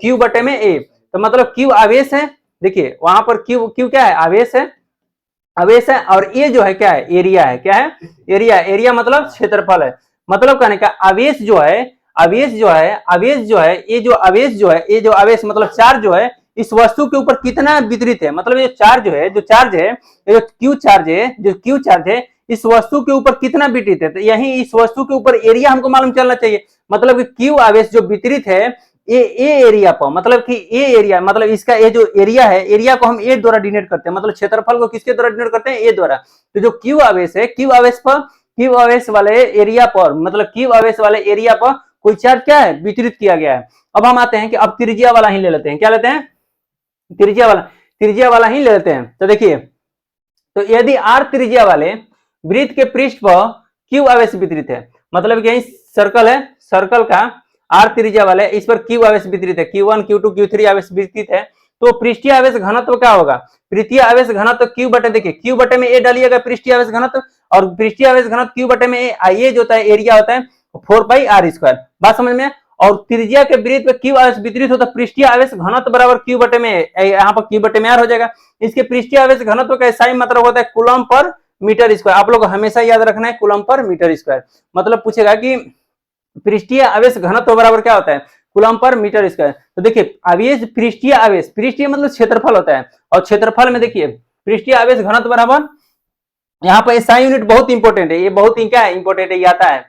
क्यू बटे में ए। तो मतलब क्यू आवेश है, देखिए वहां पर क्यू क्या है, आवेश है, और ये जो है क्या है, एरिया है, क्या है, एरिया मतलब क्षेत्रफल है। मतलब कहने का आवेश जो है ये जो आवेश मतलब चार्ज जो है इस वस्तु के ऊपर कितना वितरित है, मतलब ये चार्ज है, ये क्यू चार्ज है इस वस्तु के ऊपर कितना वितरित है। तो यही इस वस्तु के ऊपर एरिया हमको मालूम चलना चाहिए। मतलब कि क्यू आवेश जो वितरित है ए एरिया पर, मतलब कि ए एरिया, मतलब इसका ये जो एरिया है, एरिया को हम ए द्वारा डिनोट करते हैं, मतलब क्षेत्रफल को किसके द्वारा डिनोट करते हैं, ए द्वारा। तो जो क्यू आवेश है, क्यू आवेश वाले एरिया पर, मतलब क्यू आवेश वाले एरिया पर कोई चार्ज क्या है, वितरित किया गया है। अब हम आते हैं कि अब त्रिज्या वाला ही ले लेते हैं, क्या लेते हैं, त्रिज्या वाला ही ले लेते हैं। तो देखिए, तो यदि आर त्रिज्या वाले वृत्त के पृष्ठ पर क्यू आवेश वितरित है, मतलब कि यही सर्कल है, सर्कल का आर त्रिज्या वाले इस पर क्यू आवेश वितरित है, Q1 Q2 Q3 आवेश वितरित है, तो पृष्ठीय आवेश घनत्व क्या होगा, पृष्ठीय आवेश घनत्व क्यू बटे, देखिए क्यू बटे में ए डालिएगा पृष्ठीय आवेश घनत्व, और पृष्ठीय आवेश घनत्व क्यू बटे में ए जो होता है एरिया होता है 4 पाई आर स्क्वायर, बात समझ में। और त्रिज्या के वृत्त पे क्यू आवेश वितरित होता है, पृष्ठीय आवेश घनत्व बराबर क्यू बटे में, यहाँ पर क्यू बटे में आर हो जाएगा। इसके पृष्ठीय आवेश घनत्व का SI मतलब होता है कूलम पर मीटर स्क्वायर। आप लोग हमेशा याद रखना है कूलम पर मीटर स्क्वायर, मतलब पूछेगा कि पृष्ठीय आवेश घनत्व बराबर क्या होता है, कूलम पर मीटर स्क्वायर। तो देखिए आवेश पृष्ठीय आवेश, पृष्ठीय मतलब क्षेत्रफल होता है, और क्षेत्रफल में देखिए पृष्ठीय आवेश घनत्व बराबर, यहाँ पर SI यूनिट बहुत इंपॉर्टेंट है, ये बहुत ही क्या है, इंपॉर्टेंट है, ये आता है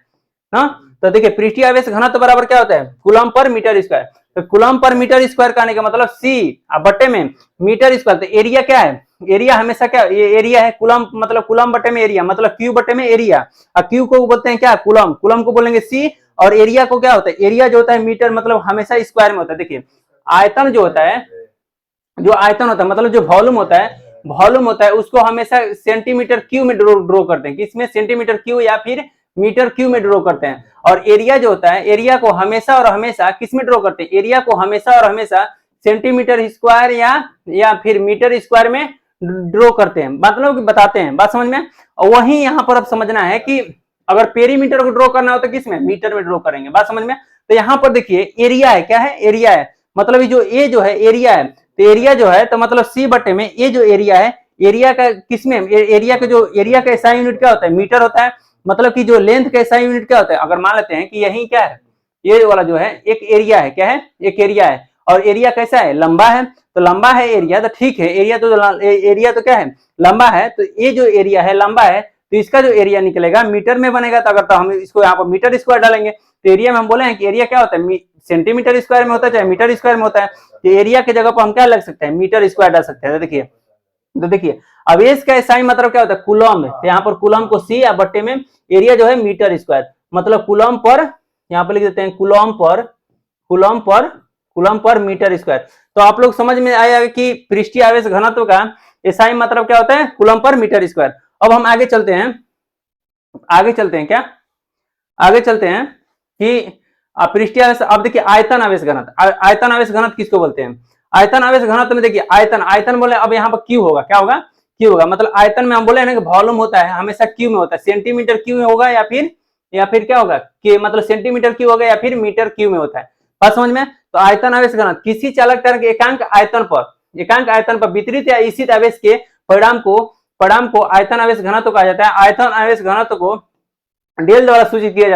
ना। तो देखिए पृष्ठीय आवेश घनत्व बराबर क्या होता है, कूलम पर मीटर स्क्वायर। तो कूलम पर मीटर स्क्वायर कहने का मतलब C बटे में मीटर स्क्वायर। तो एरिया क्या है, एरिया हमेशा क्या, ये एरिया है कूलम, मतलब कूलम बटे में एरिया, मतलब क्यू बटे में एरिया, और क्यू को बोलते हैं क्या, कूलम को बोलेंगे C, और एरिया को क्या होता है, एरिया जो होता है मीटर मतलब हमेशा स्क्वायर में होता है। देखिए आयतन जो होता है, जो आयतन होता है मतलब जो वॉल्यूम होता है, वॉल्यूम होता है उसको हमेशा सेंटीमीटर क्यू में ड्रॉ करते हैं, किसमें, सेंटीमीटर क्यू या फिर मीटर क्यू में ड्रॉ करते हैं। और एरिया जो होता है, एरिया को हमेशा और हमेशा किस में ड्रॉ करते हैं, एरिया को हमेशा और हमेशा सेंटीमीटर स्क्वायर या फिर मीटर स्क्वायर में ड्रॉ करते हैं, मतलब बताते हैं, बात समझ में। और वही यहाँ पर अब समझना है कि अगर पेरीमीटर को ड्रॉ करना हो तो किस में, मीटर में ड्रॉ करेंगे, बात समझ में। तो यहाँ पर देखिए एरिया है, क्या है, एरिया है, मतलब ये जो ए जो है एरिया है, तो एरिया जो है तो मतलब सी बटे में ये जो एरिया है, एरिया का किसमें, एरिया का जो एरिया का एसआई यूनिट क्या होता है, मीटर होता है। मतलब कि जो लेंथ का एसआई यूनिट क्या होता है, अगर मान लेते हैं कि यही क्या है, ये वाला जो है एक एरिया है, क्या है, एक एरिया है, और एरिया कैसा है, लंबा है, तो लंबा है एरिया, तो ठीक है, एरिया तो क्या है, लंबा है, तो ये जो एरिया है लंबा है, तो इसका जो एरिया निकलेगा मीटर में बनेगा। तो अगर तो हम इसको यहाँ पर मीटर स्क्वायर डालेंगे तो एरिया में हम बोले हैं कि एरिया क्या होता है, सेंटीमीटर स्क्वायर में होता है चाहे मीटर स्क्वायर में होता है, तो एरिया की जगह पर हम क्या लग सकते हैं, मीटर स्क्वायर डाल सकते हैं। तो देखिए अब इसका एसआई मतलब क्या होता है, कूलम, तो यहाँ पर कूलम को सी या बट्टे में एरिया जो है मीटर स्क्वायर, मतलब कूलम पर, यहाँ पर लिख देते हैं कूलम पर मीटर स्क्वायर। तो आप लोग समझ में आया कि पृष्ठीय आवेश घनत्व का एसआई मतलब क्या होता है, कूलम पर मीटर स्क्वायर। अब हम आगे चलते हैं क्या, आगे चलते हैं कि पृष्ठीय आवेश। अब देखिए आयतन आवेश घनत्व, आयतन आवेश घनत्व किसको बोलते हैं, आयतन आवेश घनत्व में देखिए आयतन बोले, अब यहाँ पर क्यू होगा, क्या होगा, क्यू होगा, मतलब आयतन में हम बोले ना कि वॉल्यूम होता है हमेशा क्यू में होता है, सेंटीमीटर क्यू में होगा या फिर क्या होगा कि मतलब सेंटीमीटर क्यू होगा या फिर मीटर क्यू में होता है, बात समझ में। तो आयतन आवेश घनत्व किसी चालक तरंग के एकांक आयतन पर वितरित या ईशित आवेश के परिणाम को आयतन आवेश घनत्व कहा जाता है। आयतन आवेश घनत्व को डेल द्वारा सूचित किया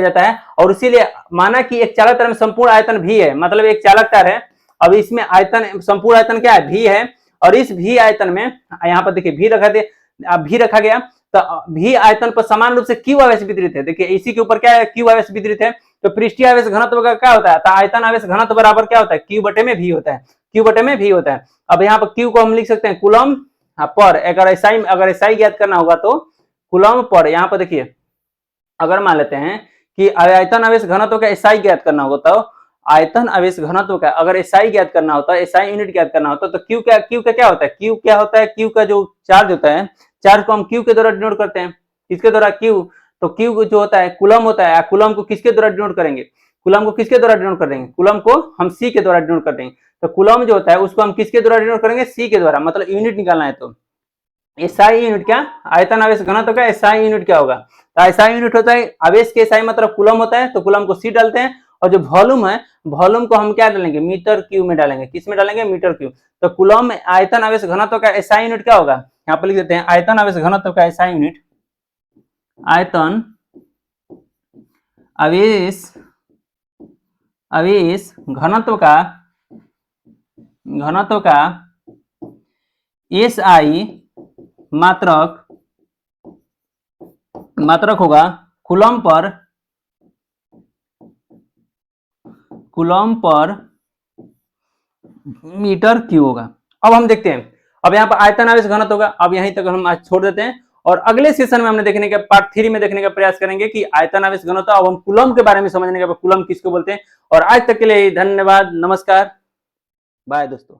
जाता है, और इसीलिए माना कि एक चालक तार में संपूर्ण आयतन भी है, मतलब एक चालक तार है, अब इसमें आयतन, संपूर्ण आयतन क्या है, भी है, और इस भी आयतन में यहाँ पर देखिए भी रखा गया, तो भी आयतन पर समान रूप से क्यू आवेश वितरित है। देखिए इसी के ऊपर क्या है, क्यू आवेश वितरित है, तो पृष्ठीय आवेश घनत्व का क्या होता है, तो आयतन आवेश घनत्व बराबर क्या होता है, क्यू बटे में भी होता है, अब यहाँ पर क्यू को हम लिख सकते हैं कूलम पर, अगर एसआई ज्ञात करना होगा तो कूलम पर, यहाँ पर देखिए अगर मान लेते हैं कि आयतन आवेश घनत्व का एसआई ज्ञात करना होगा, तो आयतन आवेश घनत्व का अगर एसआई ज्ञात करना होता है, एसआई यूनिट ज्ञात करना होता है, तो क्यू का क्या होता है, क्यू का जो चार्ज होता है, चार्ज को हम क्यू के द्वारा डिनोट करते हैं, किसके द्वारा, क्यू, तो क्यू जो होता है कूलम होता है, कूलम को किसके द्वारा डिनोट करेंगे, कूलम को हम सी के द्वारा डिनोट कर देंगे। तो कूलम जो होता है उसको हम किसके द्वारा डिनोट करेंगे, सी के द्वारा, मतलब यूनिट निकालना है। तो एसआई यूनिट क्या, आयतन आवेश घनत्व का एसआई यूनिट क्या होगा, तो एसआई यूनिट होता है आवेश के एसआई मतलब कूलम होता है, तो कूलम को सी डालते हैं, और जो वॉल्यूम है, वॉल्यूम को हम क्या डालेंगे, मीटर क्यू में डालेंगे, किस में डालेंगे, मीटर क्यू। तो कूलम आयतन आवेश घनत्व का एसआई यूनिट क्या होगा, यहाँ पर लिख देते हैं आयतन आवेश घनत्व का एसआई यूनिट, आयतन आवेश घनत्व का एसआई मात्रक होगा कूलम पर मीटर क्यू होगा। अब हम देखते हैं, अब यहाँ पर आयतन आवेश घनत्व होगा, अब यहीं तक हम आज छोड़ देते हैं, और अगले सेशन में हमने देखने का पार्ट 3 में देखने का प्रयास करेंगे कि आयतन आवेश घनत्व, अब हम कूलम के बारे में समझने का, कूलम किसको बोलते हैं। और आज तक के लिए धन्यवाद, नमस्कार, बाय दोस्तों।